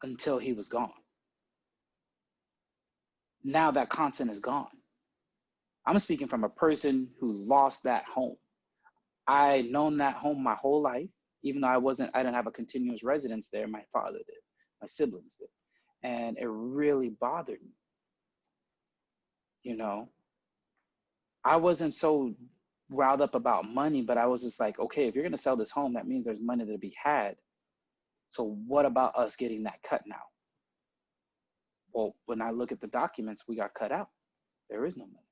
until he was gone. Now that constant is gone. I'm speaking from a person who lost that home. I known that home my whole life, even though I didn't have a continuous residence there. My father did, my siblings did, and it really bothered me. You know, I wasn't so riled up about money, but I was just like, okay, if you're gonna sell this home, that means there's money to be had. So what about us getting that cut now? Well, when I look at the documents, we got cut out. There is no money.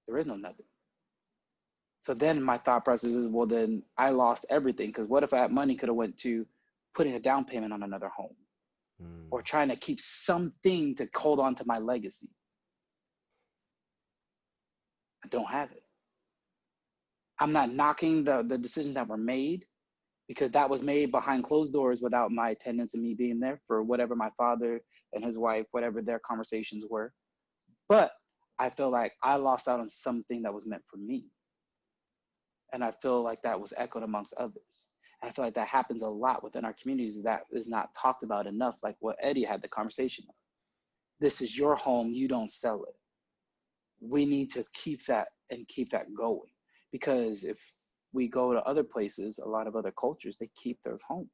There is no nothing. So then my thought process is, well, then I lost everything. Because what if that money could have went to putting a down payment on another home, or trying to keep something to hold on to my legacy? I don't have it. I'm not knocking the decisions that were made, because that was made behind closed doors without my attendance and me being there for whatever my father and his wife, whatever their conversations were. But I feel like I lost out on something that was meant for me. And I feel like that was echoed amongst others. And I feel like that happens a lot within our communities that is not talked about enough, like what Eddie had the conversation of. This is your home, you don't sell it. We need to keep that and keep that going. Because if we go to other places, a lot of other cultures, they keep those homes.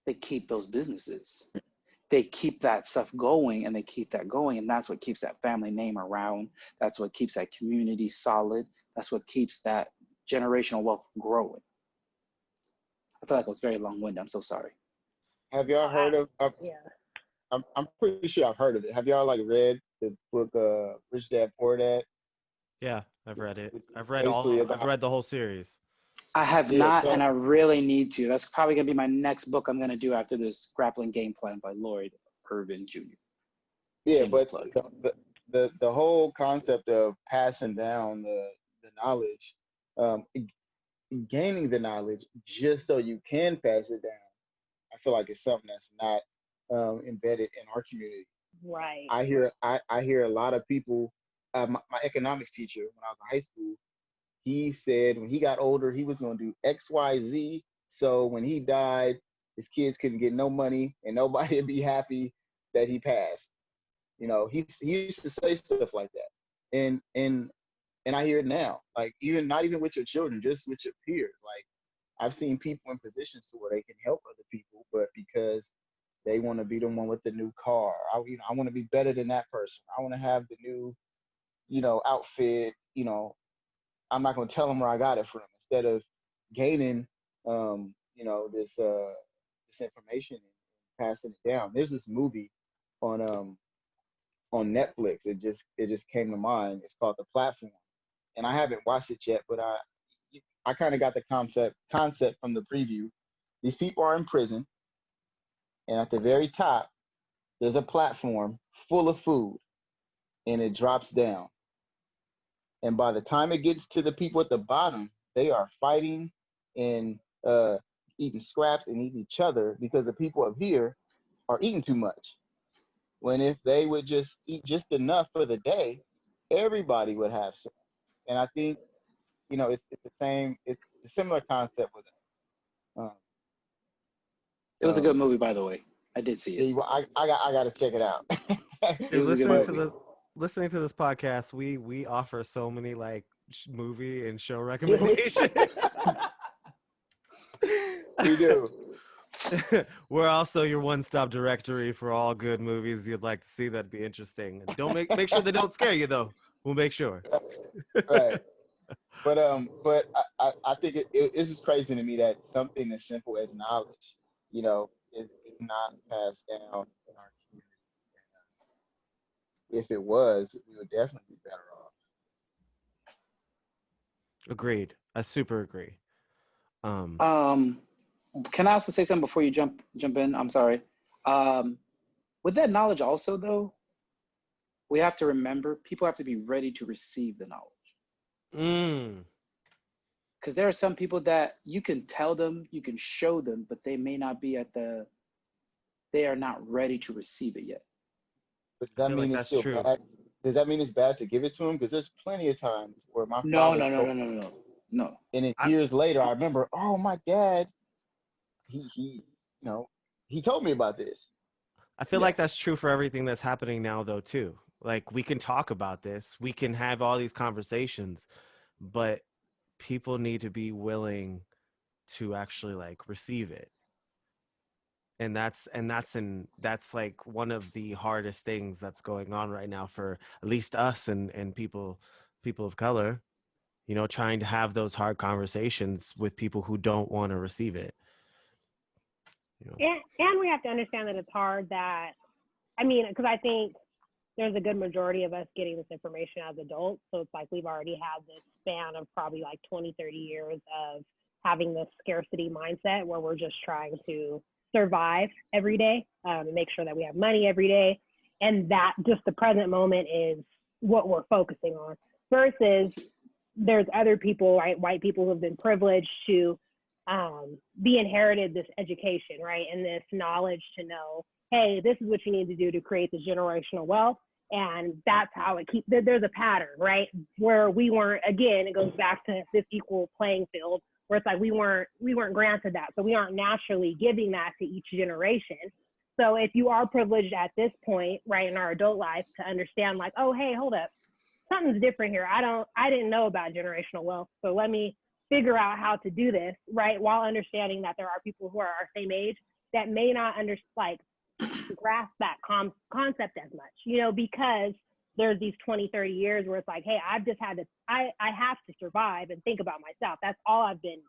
They keep those businesses. They keep that stuff going, and they keep that going. And that's what keeps that family name around. That's what keeps that community solid. That's what keeps that generational wealth growing. I feel like I was very long-winded. I'm so sorry. Have y'all heard of? Yeah. I'm pretty sure I've heard of it. Have y'all like read the book Rich Dad Poor Dad? Yeah, I've read it. Which is I've read basically all. I've about read the whole series. I have yeah. not, and So I really need to. That's probably going to be my next book I'm going to do after this Grappling Game Plan by Lloyd Irvin Jr. yeah, Shameless but plug. the whole concept of passing down the knowledge, um, gaining the knowledge just so you can pass it down. I feel like it's something that's not embedded in our community. Right. I hear a lot of people. My economics teacher when I was in high school, he said when he got older he was going to do X Y Z. So when he died, his kids couldn't get no money and nobody would be happy that he passed. You know, he used to say stuff like that, and I hear it now. Like even not even with your children, just with your peers. Like I've seen people in positions to where they can help other people, but because they want to be the one with the new car, I want to be better than that person. I want to have the new, outfit. I'm not going to tell them where I got it from. Instead of gaining, this information and passing it down. There's this movie on on Netflix. It just came to mind. It's called The Platform, and I haven't watched it yet, but I kind of got the concept from the preview. These people are in prison, and at the very top, there's a platform full of food, and it drops down. And by the time it gets to the people at the bottom, they are fighting and eating scraps and eating each other because the people up here are eating too much. When if they would just eat just enough for the day, everybody would have sense. And I think, it's the same. It's a similar concept with it. Um, It was a good so movie, by the way. I did see it. yeah, I got to check it out. It Dude, was a good But movie. listening to this podcast, we offer so many like movie and show yeah, recommendations. we do. We're also your one-stop directory for all good movies you'd like to see. That'd be interesting. And don't make sure they don't scare you though. We'll make sure. Right. But I think it's just crazy to me that something as simple as knowledge, is not passed down in our community. If it was, we would definitely be better off. Agreed. I super agree. Um, can I also say something before you jump in? I'm sorry. With that knowledge also though, we have to remember people have to be ready to receive the knowledge. Because there are some people that you can tell them, you can show them, but they may not be they are not ready to receive it yet. But does I that feel like mean it's that's still true. bad? Does that mean it's bad to give it to him? Because there's plenty of times where my No, father no, no, told no, no, me, no, no. and then I, years later, I remember, oh, my dad, he told me about this. I feel Yeah. like that's true for everything that's happening now though too. Like we can talk about this, we can have all these conversations, but people need to be willing to actually like receive it. And that's like one of the hardest things that's going on right now for at least us and people of color, trying to have those hard conversations with people who don't want to receive it. And we have to understand that it's hard because I think there's a good majority of us getting this information as adults. So it's like we've already had this span of probably like 20, 30 years of having this scarcity mindset where we're just trying to survive every day, and make sure that we have money every day. And that just the present moment is what we're focusing on versus there's other people, right? White people who have been privileged to be inherited this education, right? And this knowledge to know, hey, this is what you need to do to create this generational wealth. And that's how there's a pattern, right? Where we weren't, again, it goes back to this equal playing field where it's like we weren't granted that. So we aren't naturally giving that to each generation. So if you are privileged at this point, right, in our adult life to understand like, oh, hey, hold up, something's different here. I didn't know about generational wealth. So let me figure out how to do this, right? While understanding that there are people who are our same age that may not grasp that concept as much, because there's these 20, 30 years where it's like, hey, I've just had to, I have to survive and think about myself. That's all I've been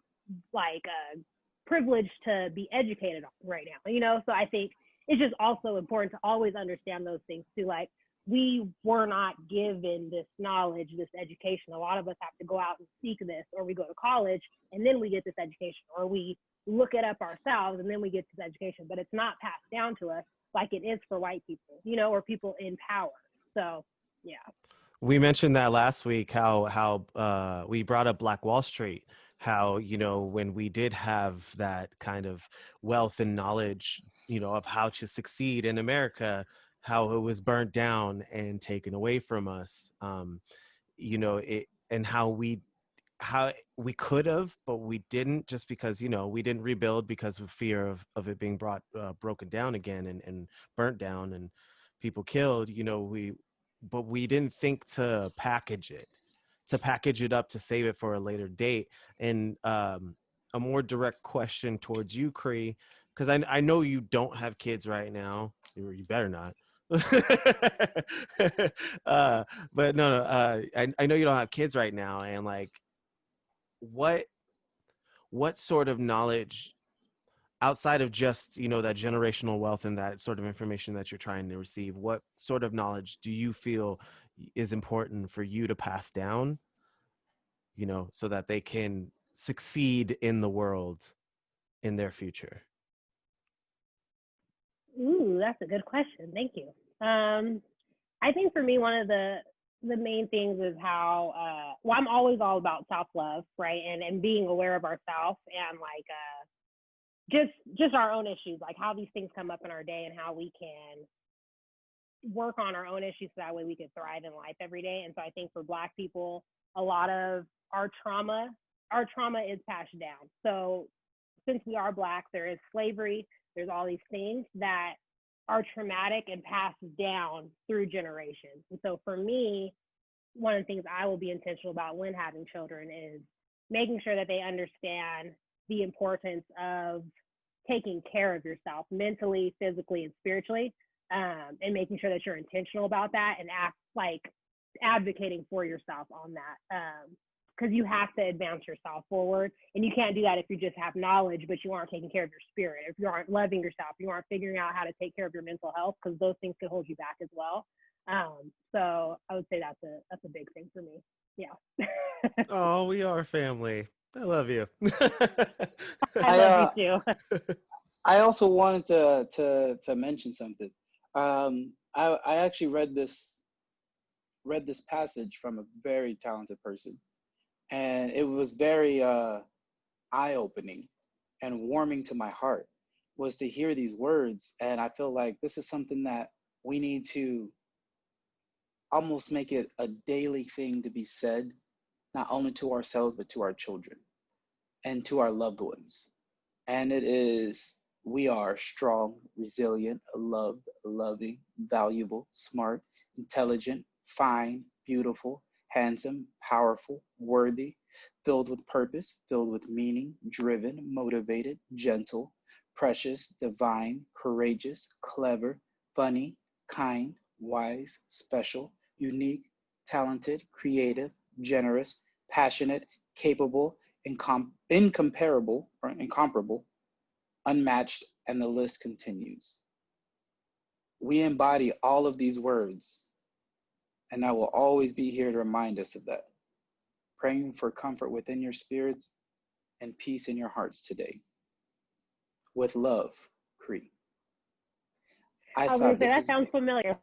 privileged to be educated on right now, So I think it's just also important to always understand those things too. Like we were not given this knowledge, this education. A lot of us have to go out and seek this, or we go to college and then we get this education, or we look it up ourselves and then we get this education, but it's not passed down to us like it is for white people, or people in power. So, yeah. We mentioned that last week, how we brought up Black Wall Street, how, when we did have that kind of wealth and knowledge, of how to succeed in America, how it was burnt down and taken away from us, and how we could have, but we didn't, just because, we didn't rebuild because of fear of it being broken down again and burnt down and people killed, but we didn't think to package it up to save it for a later date. And a more direct question towards you, Cree, because I know you don't have kids right now, or you better not. But no, I know you don't have kids right now, and like, what sort of knowledge outside of just that generational wealth and that sort of information that you're trying to receive, what sort of knowledge do you feel is important for you to pass down, so that they can succeed in the world in their future? Ooh, that's a good question. Thank you. I think for me, one of the main things is how I'm always all about self-love, right? And being aware of ourselves and just our own issues, like how these things come up in our day and how we can work on our own issues so that way we could thrive in life every day. And so I think for Black people, a lot of our trauma is passed down. So since we are Black, there is slavery, there's all these things that are traumatic and passed down through generations. And so for me, one of the things I will be intentional about when having children is making sure that they understand the importance of taking care of yourself mentally, physically, and spiritually, and making sure that you're intentional about that and advocating for yourself on that. Because you have to advance yourself forward, and you can't do that if you just have knowledge but you aren't taking care of your spirit, if you aren't loving yourself, you aren't figuring out how to take care of your mental health, because those things could hold you back as well. So I would say that's a big thing for me. Yeah. Oh, we are family. I love you. I love you too. I also wanted to mention something. I actually read this passage from a very talented person, and it was very eye-opening and warming to my heart, was to hear these words. And I feel like this is something that we need to almost make it a daily thing to be said, not only to ourselves but to our children and to our loved ones. And it is, we are strong, resilient, loved, loving, valuable, smart, intelligent, fine, beautiful, handsome, powerful, worthy, filled with purpose, filled with meaning, driven, motivated, gentle, precious, divine, courageous, clever, funny, kind, wise, special, unique, talented, creative, generous, passionate, capable, incomparable or incomparable, unmatched, and the list continues. We embody all of these words, and I will always be here to remind us of that. Praying for comfort within your spirits and peace in your hearts today. With love, Cree. I was going to say, that sounds familiar.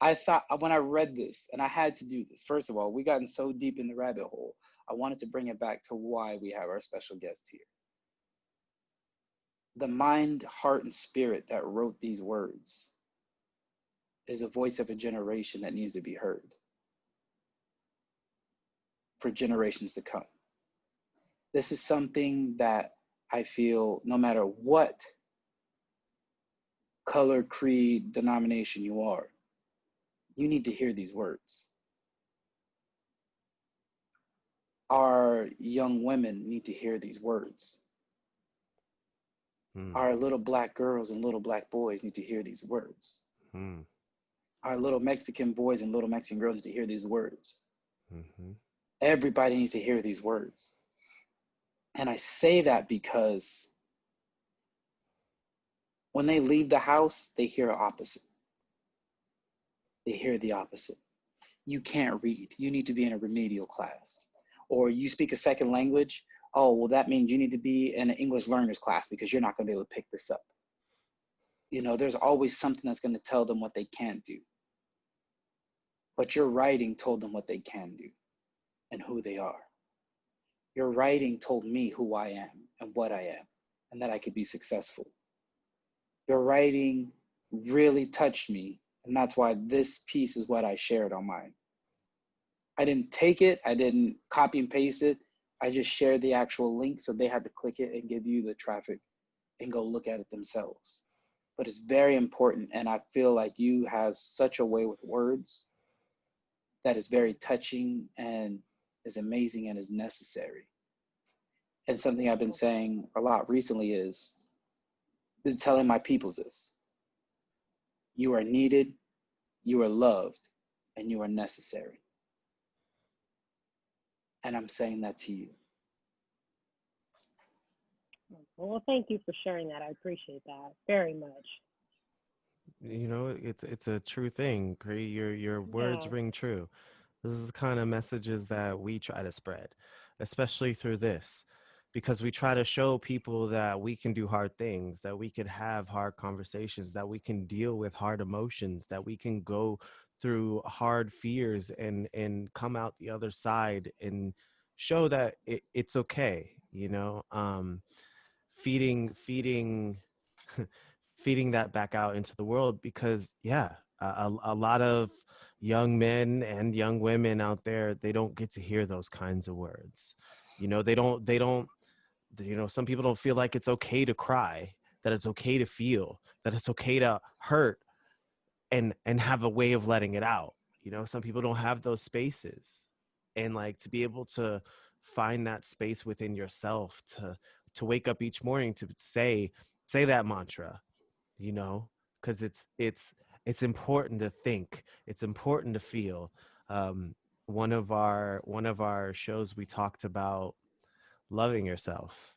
I thought when I read this, and I had to do this, first of all, we gotten so deep in the rabbit hole, I wanted to bring it back to why we have our special guest here. The mind, heart, and spirit that wrote these words is the voice of a generation that needs to be heard for generations to come. This is something that I feel no matter what color, creed, denomination you are, you need to hear these words. Our young women need to hear these words. Our little Black girls and little Black boys need to hear these words. Our little Mexican boys and little Mexican girls need to hear these words. Everybody needs to hear these words. And I say that because when they leave the house, they hear opposite. They hear the opposite. You can't read. You need to be in a remedial class. Or you speak a second language. Oh, well, that means you need to be in an English learners class because you're not going to be able to pick this up. You know, there's always something that's going to tell them what they can't do. But your writing told them what they can do and who they are. Your writing told me who I am and what I am and that I could be successful. Your writing really touched me, and that's why this piece is what I shared on mine. I didn't take it, I didn't copy and paste it, I just shared the actual link so they had to click it and give you the traffic and go look at it themselves. But it's very important, and I feel like you have such a way with words that is very touching and is amazing and is necessary. And something I've been saying a lot recently is, been telling my peoples this: you are needed, you are loved, and you are necessary. And I'm saying that to you. Well, thank you for sharing that. I appreciate that very much. You know, it's a true thing. Cree. Your words ring true. This is the kind of messages that we try to spread, especially through this, because we try to show people that we can do hard things, that we could have hard conversations, that we can deal with hard emotions, that we can go through hard fears and come out the other side and show that it's okay, you know. Feeding feeding that back out into the world, because yeah, a lot of young men and young women out there, they don't get to hear those kinds of words. They don't, some people don't feel like it's okay to cry, that it's okay to feel, that it's okay to hurt, and have a way of letting it out. Some people don't have those spaces, and like to be able to find that space within yourself to wake up each morning to say that mantra, because it's important to think, it's important to feel. One of our shows, we talked about loving yourself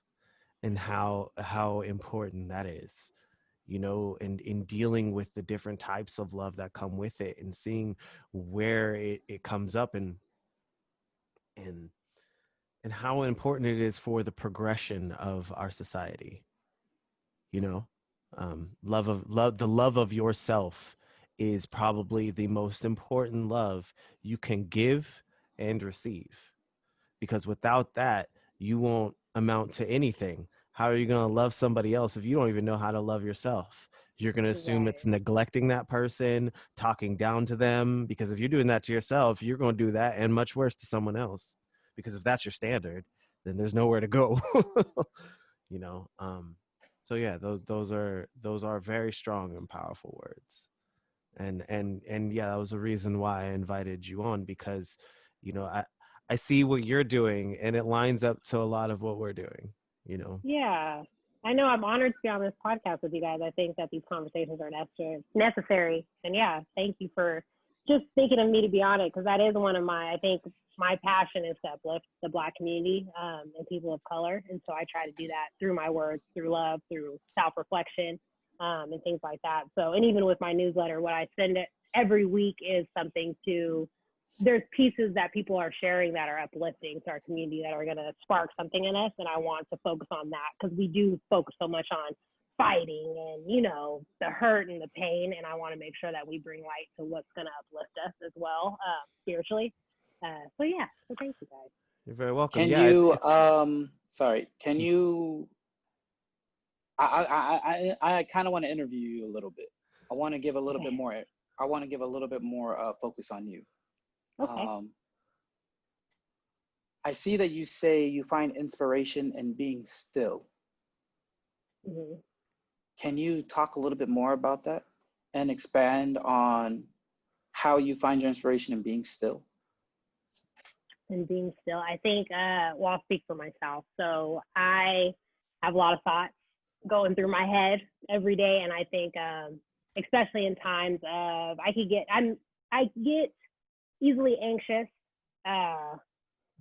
and how important that is, and in dealing with the different types of love that come with it, and seeing where it comes up, and and how important it is for the progression of our society. you know the love of yourself is probably the most important love you can give and receive, because without that, you won't amount to anything. How are you going to love somebody else if you don't even know how to love yourself? You're going to assume Right. it's neglecting that person, talking down to them, because if you're doing that to yourself, you're going to do that and much worse to someone else. Because if that's your standard, then there's nowhere to go. you know so yeah, those are very strong and powerful words. And yeah, that was the reason why I invited you on, because I see what you're doing, and it lines up to a lot of what we're doing. Yeah. I know I'm honored to be on this podcast with you guys. I think that these conversations are necessary. And yeah, thank you for just thinking of me to be on it, because that is one of I think my passion is to uplift the Black community and people of color. And so I try to do that through my words, through love, through self-reflection and things like that. So, and even with my newsletter, what I send it every week is something there's pieces that people are sharing that are uplifting to our community, that are going to spark something in us. And I want to focus on that, because we do focus so much on fighting and, the hurt and the pain. And I want to make sure that we bring light to what's going to uplift us as well, spiritually. So yeah, so thank you guys. You're very welcome. Can Yeah, you it's sorry, can you I kind of want to interview you a little bit. I want to give a little Okay. bit more I want to give a little bit more focus on you. Okay. I see that you say you find inspiration in being still. Mm-hmm. Can you talk a little bit more about that and expand on how you find your inspiration in being still? And being still, I think, well, I'll speak for myself. So I have a lot of thoughts going through my head every day. And I think, especially in times of, I get easily anxious,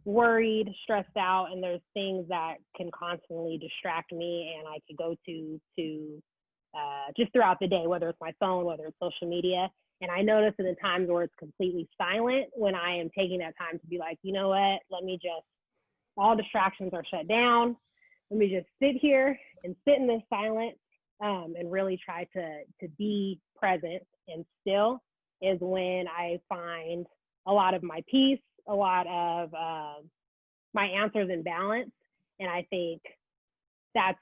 worried, stressed out, and there's things that can constantly distract me, and I could go to just throughout the day, whether it's my phone, whether it's social media. And I notice in the times where it's completely silent, when I am taking that time to be like, you know what, all distractions are shut down. Let me just sit here and sit in this silence and really try to be present and still, is when I find a lot of my peace, a lot of my answers in balance. And I think that's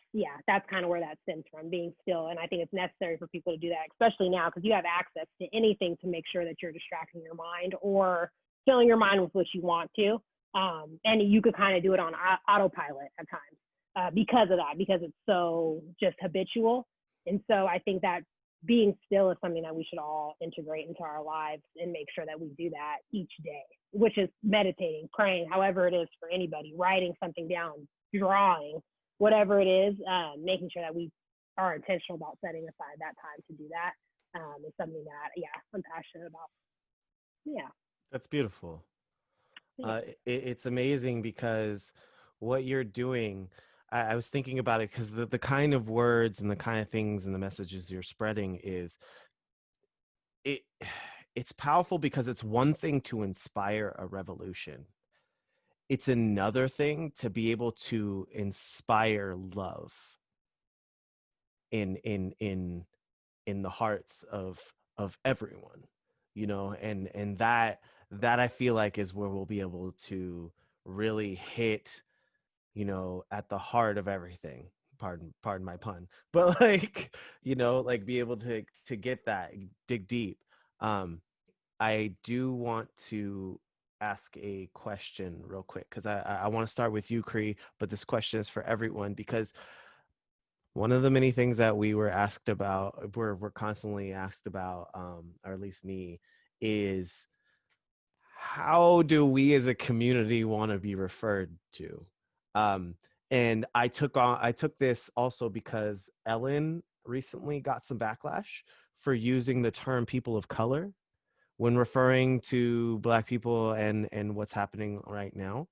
kind of where that stems from, being still. And I think it's necessary for people to do that, especially now, because you have access to anything to make sure that you're distracting your mind or filling your mind with what you want to. And you could kind of do it on autopilot at times because of that, because it's so just habitual. And so I think that being still is something that we should all integrate into our lives and make sure that we do that each day, which is meditating, praying, however it is for anybody, writing something down, drawing, whatever it is, making sure that we are intentional about setting aside that time to do that is something that, I'm passionate about. Yeah. That's beautiful. It's amazing, because what you're doing, I was thinking about it, because the kind of words and the kind of things and the messages you're spreading it it's powerful, because it's one thing to inspire a revolution. It's another thing to be able to inspire love in the hearts of everyone, and that I feel like is where we'll be able to really hit, at the heart of everything, pardon my pun, but like, you know, like be able to get that, dig deep. I do want to ask a question real quick because I want to start with you, Cree, but this question is for everyone because one of the many things that we were asked about, we're constantly asked about, or at least me, is how do we as a community want to be referred to? Um, and I took this also because Ellen recently got some backlash for using the term people of color when referring to Black people and what's happening right now.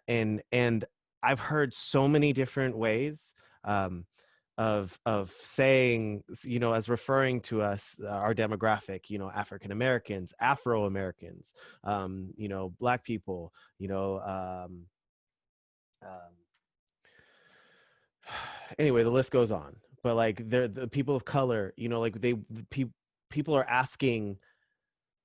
And I've heard so many different ways um, of saying, you know, as referring to us, our demographic, you know, African Americans, Afro Americans, you know, Black people, you know. Um, anyway, the list goes on. But like, they're the people of color, you know, like people are asking,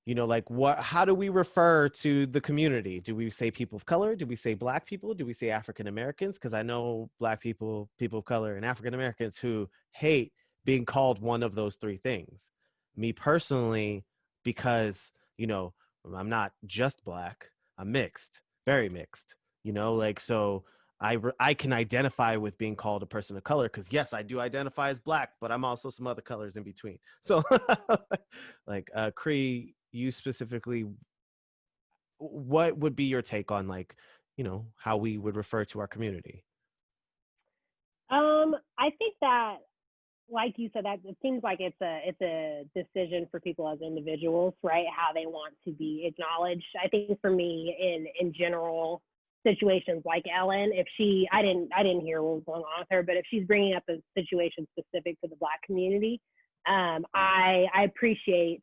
you know, like how do we refer to the community? Do we say people of color? Do we say Black people? Do we say African Americans? Because I know Black people, people of color, and African Americans who hate being called one of those three things. Me personally, because, you know, I'm not just Black, I'm mixed, very mixed, you know, like, so I can identify with being called a person of color because yes, I do identify as Black, but I'm also some other colors in between. So like Cree, you specifically, what would be your take on, like, you know, how we would refer to our community? I think that, like you said, that it seems like it's a decision for people as individuals, right? How they want to be acknowledged. I think for me, in general situations like Ellen, if I didn't hear what was going on with her, but if she's bringing up a situation specific to the Black community, I appreciate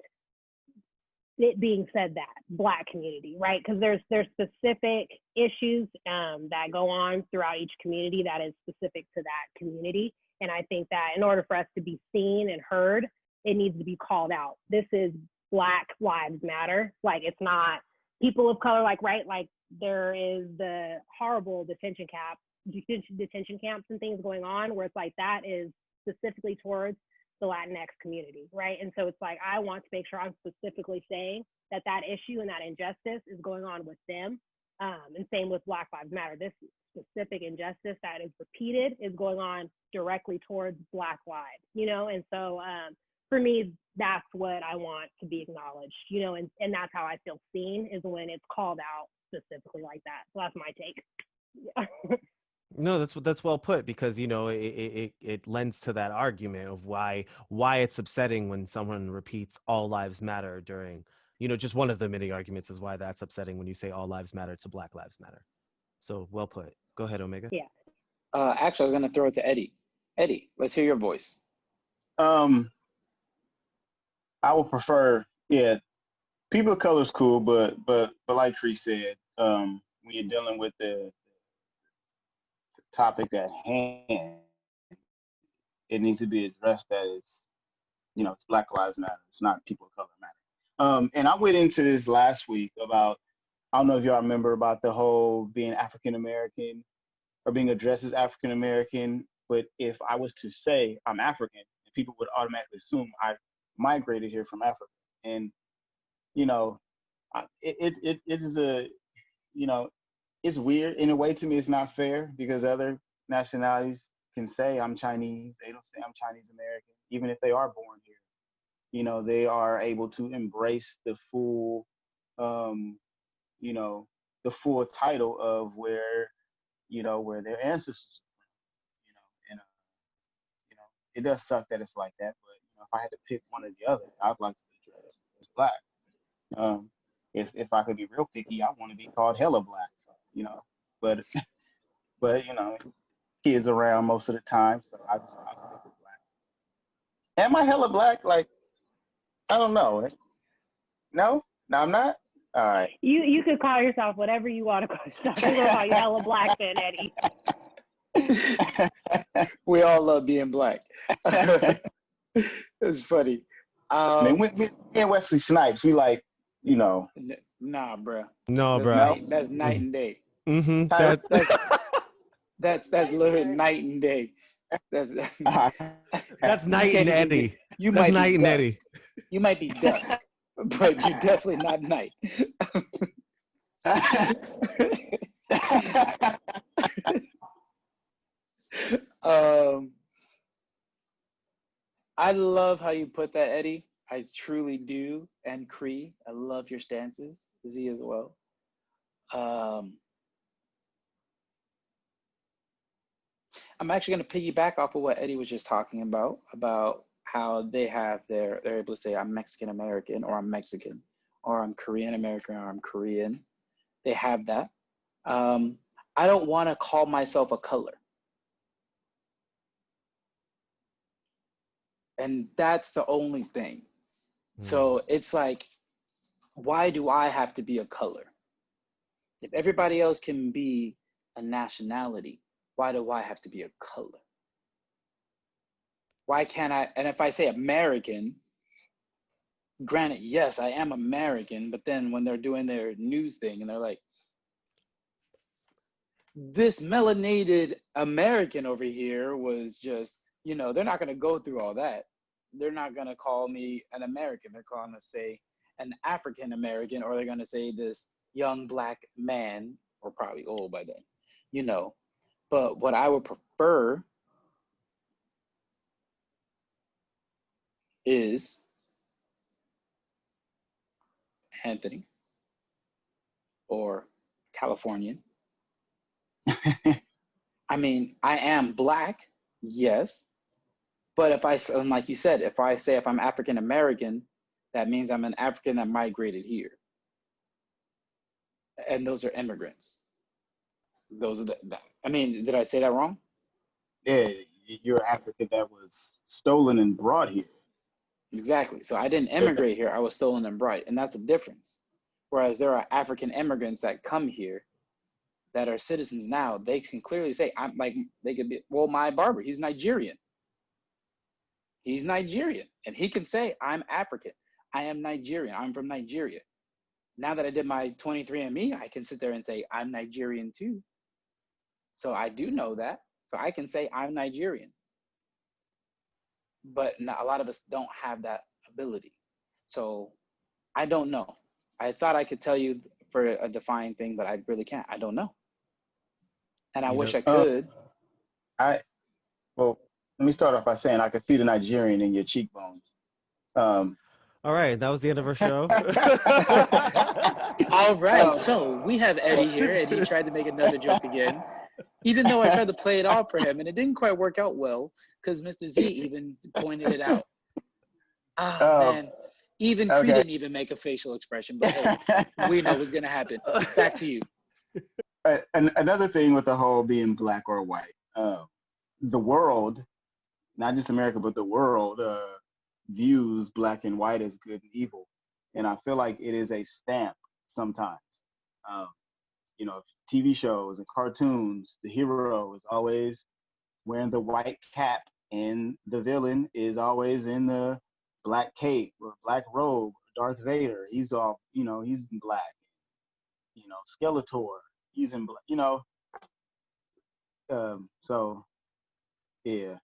it being said that Black community, right? Because there's specific issues that go on throughout each community that is specific to that community. And I think that in order for us to be seen and heard, it needs to be called out. This is Black Lives Matter. Like, it's not people of color, like, right? Like, there is the horrible detention camps and things going on where it's like that is specifically towards the Latinx community, right? And so it's like, I want to make sure I'm specifically saying that that issue and that injustice is going on with them. And same with Black Lives Matter. This specific injustice that is repeated is going on directly towards Black lives, you know? And so for me, that's what I want to be acknowledged, you know, and that's how I feel seen, is when it's called out specifically like that. So that's my take. Yeah. No, that's well put, because, you know, it lends to that argument of why it's upsetting when someone repeats all lives matter during, you know, just one of the many arguments is why that's upsetting when you say all lives matter to Black Lives Matter. So well put. Go ahead, Omega. Yeah. Actually, I was gonna throw it to Eddie. Eddie, let's hear your voice. I would prefer, yeah, people of color is cool, but like Cree said, when you're dealing with the topic at hand, it needs to be addressed that it's, you know, it's Black Lives Matter. It's not people of color matter. And I went into this last week about, I don't know if y'all remember about the whole being African American or being addressed as African American. But if I was to say I'm African, people would automatically assume I migrated here from Africa. And, you know, it is a, you know, it's weird in a way. To me, it's not fair because other nationalities can say I'm Chinese. They don't say I'm Chinese American, even if they are born here. You know, they are able to embrace the full, you know, the full title of where, you know, where their ancestors, you know, and you know, it does suck that it's like that. But you know, if I had to pick one or the other, I'd like to be dressed as Black. If I could be real picky, I want to be called hella Black, you know. But you know, kids around most of the time, so I stick with Black. Am I hella Black? Like, I don't know. No, I'm not. All right. You could call yourself whatever you want to call yourself. We're gonna call you hella Black then, Eddie. We all love being Black. It's funny. Man, we and Wesley Snipes, we like, you know. Nah, bro. No, bro. That's night and day. Mm-hmm. That's literally night and day. That's Uh, That's you Night can't and even be. Eddie. You That's might be Night and Eddie. dusk. You might be dusk, but you're definitely not night. um, I love how you put that, Eddie. I truly do. And Cree, I love your stances. Z as well. Um, I'm actually going to piggyback off of what Eddie was just talking about how they're able to say I'm Mexican American or I'm Mexican or I'm Korean American or I'm Korean. They have that. Um, I don't want to call myself a color. And that's the only thing. So it's like, why do I have to be a color? If everybody else can be a nationality, why do I have to be a color? Why can't I? And if I say American, granted, yes, I am American, but then when they're doing their news thing and they're like, this melanated American over here was just, they're not going to go through all that. They're not going to call me an American. They're going to say an African American, or they're going to say this young black man, or probably old by then, you know. But what I would prefer is Anthony or Californian. I mean, I am black, yes. But like you said, if I'm African American, that means I'm an African that migrated here. And those are immigrants. Those are I mean, did I say that wrong? Yeah, you're African that was stolen and brought here. Exactly. So I didn't immigrate here. I was stolen and brought. And that's a difference. Whereas there are African immigrants that come here that are citizens now. They can clearly say, I'm like, they could be, well, my barber, he's Nigerian. He's Nigerian. And he can say, I'm African. I am Nigerian. I'm from Nigeria. Now that I did my 23andMe, I can sit there and say, I'm Nigerian too. So I do know that. So I can say I'm Nigerian. But not, a lot of us don't have that ability. So I don't know. I thought I could tell you for a defined thing, but I really can't. I don't know. And I wish I could. Well, let me start off by saying I could see the Nigerian in your cheekbones. All right, that was the end of our show. All right, so we have Eddie here, and he tried to make another joke again, even though I tried to play it off for him, and it didn't quite work out well because Mr. Z even pointed it out. Man, even Cree didn't even make a facial expression, but hey, we know what's gonna happen. Back to you. Another thing with the whole being black or white, the world, not just America, but the world views black and white as good and evil. And I feel like it is a stamp sometimes. TV shows and cartoons, the hero is always wearing the white cap and the villain is always in the black cape or black robe. Darth Vader, he's all, he's in black. Skeletor, he's in black, so yeah.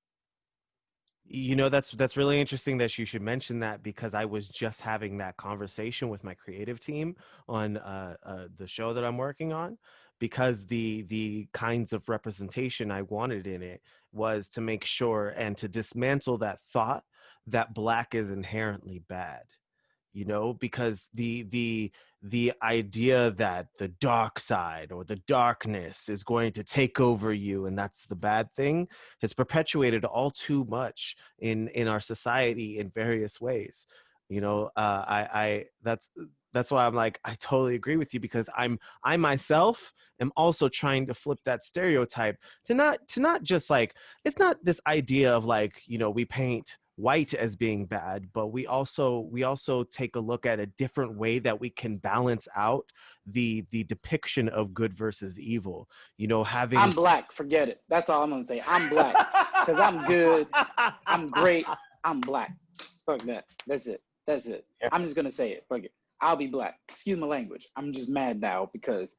That's really interesting that you should mention that, because I was just having that conversation with my creative team on the show that I'm working on, because the kinds of representation I wanted in it was to make sure and to dismantle that thought that black is inherently bad. Because the idea that the dark side or the darkness is going to take over you and that's the bad thing has perpetuated all too much in our society in various ways. I that's why I'm like, I totally agree with you, because I myself am also trying to flip that stereotype to not just like, it's not this idea of like, we paint white as being bad, but we also take a look at a different way that we can balance out the depiction of good versus evil. I'm black. Forget it. That's all I'm gonna say. I'm black because I'm good. I'm great. I'm black. Fuck that. That's it. I'm just gonna say it. Fuck it. I'll be black. Excuse my language. I'm just mad now because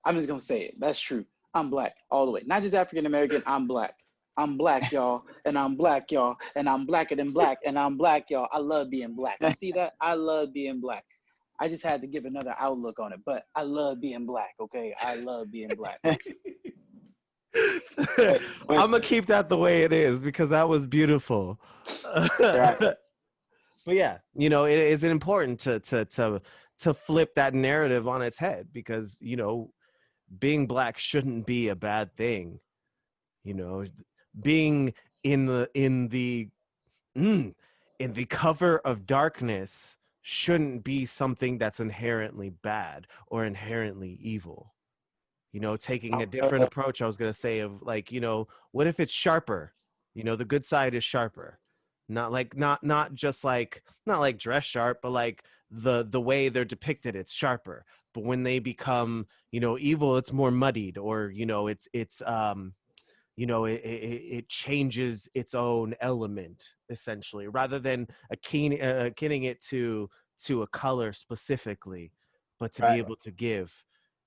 I'm just gonna say it. That's true. I'm black all the way. Not just African American, I'm black. I'm black, y'all, and I'm black, y'all, and I'm blacker than black, and I'm black, y'all. I love being black. You see that? I love being black. I just had to give another outlook on it, but I love being black, okay? I love being black. But I'm gonna keep that the way it is because that was beautiful. right, But yeah, you know, it is important to flip that narrative on its head because, you know, being black shouldn't be a bad thing. You know, being mm, in the cover of darkness shouldn't be something that's inherently bad or inherently evil. You know, taking a different approach, I was going to say, of like, you know, what if it's sharper? You know, the good side is sharper. Not like not just like not like dress sharp, but like the way they're depicted, it's sharper. But when they become, you know, evil, it's more muddied, or you know, it's you know, it changes its own element essentially, rather than akinning it to a color specifically, but to be right. able to give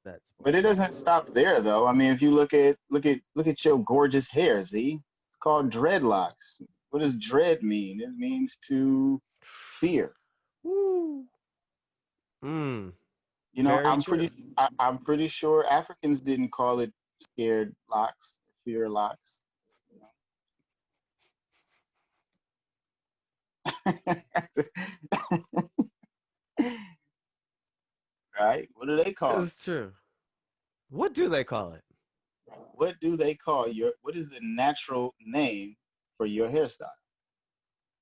that. But it doesn't stop there, though. I mean, if you look at your gorgeous hair, Z, it's called dreadlocks. What does dread mean? It means to fear. Woo. Mm, You know, very true. I'm pretty sure Africans didn't call it scared locks, fear locks. Right? What do they call it? It's true. What do they call it? What do they call what is the natural name for your hairstyle?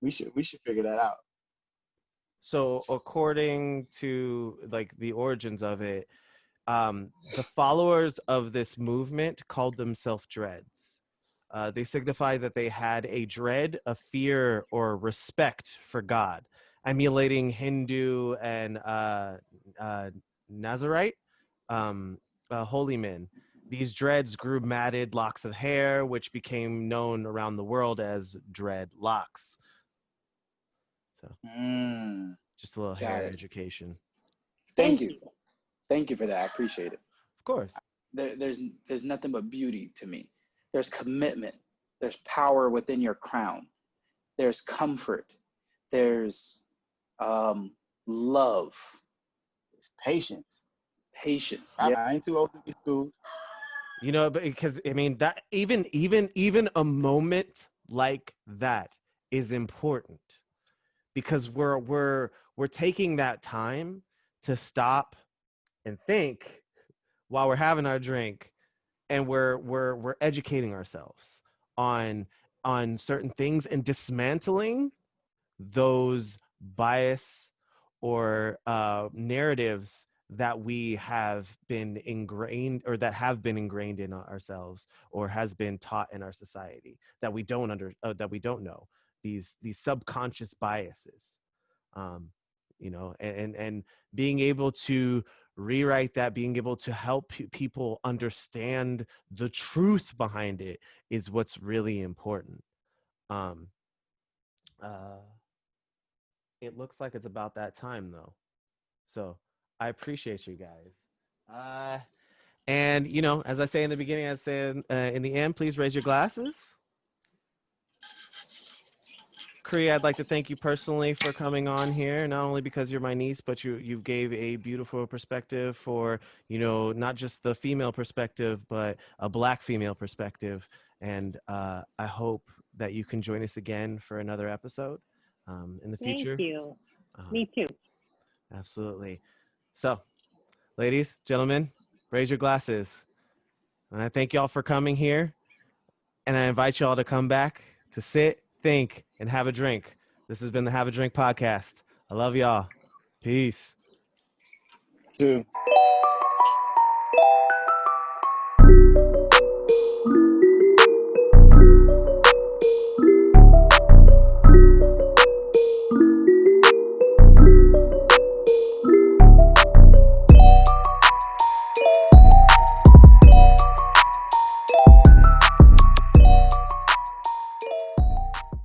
We should figure that out. So according to like the origins of it, the followers of this movement called themselves dreads. They signify that they had a dread, a fear, or respect for God, emulating Hindu and Nazarite holy men. These dreads grew matted locks of hair, which became known around the world as dreadlocks. So, Mm. just a little Got hair it. education. Thank you. Thank you for that. I appreciate it. Of course. There's nothing but beauty to me. There's commitment. There's power within your crown. There's comfort. There's love, It's patience. patience. Yeah. I ain't too old to be schooled. You know, because I mean that even a moment like that is important because we're taking that time to stop and think while we're having our drink, and we're educating ourselves on certain things and dismantling those bias or narratives that we have been ingrained or that have been ingrained in ourselves or has been taught in our society that we don't that we don't know, these subconscious biases, you know, and being able to rewrite that, being able to help people understand the truth behind it is what's really important. um it looks like it's about that time though. So I appreciate you guys. And you know, as I say in the beginning, I say in the end, please raise your glasses. Kree, I'd like to thank you personally for coming on here, not only because you're my niece, but you gave a beautiful perspective for, you know, not just the female perspective, but a Black female perspective. And I hope that you can join us again for another episode in the future. Thank you. Um, Me too. Absolutely. So, ladies, gentlemen, raise your glasses. And I thank y'all for coming here. And I invite y'all to come back to sit, think, and have a drink. This has been the Have a Drink podcast. I love y'all. Peace. Too.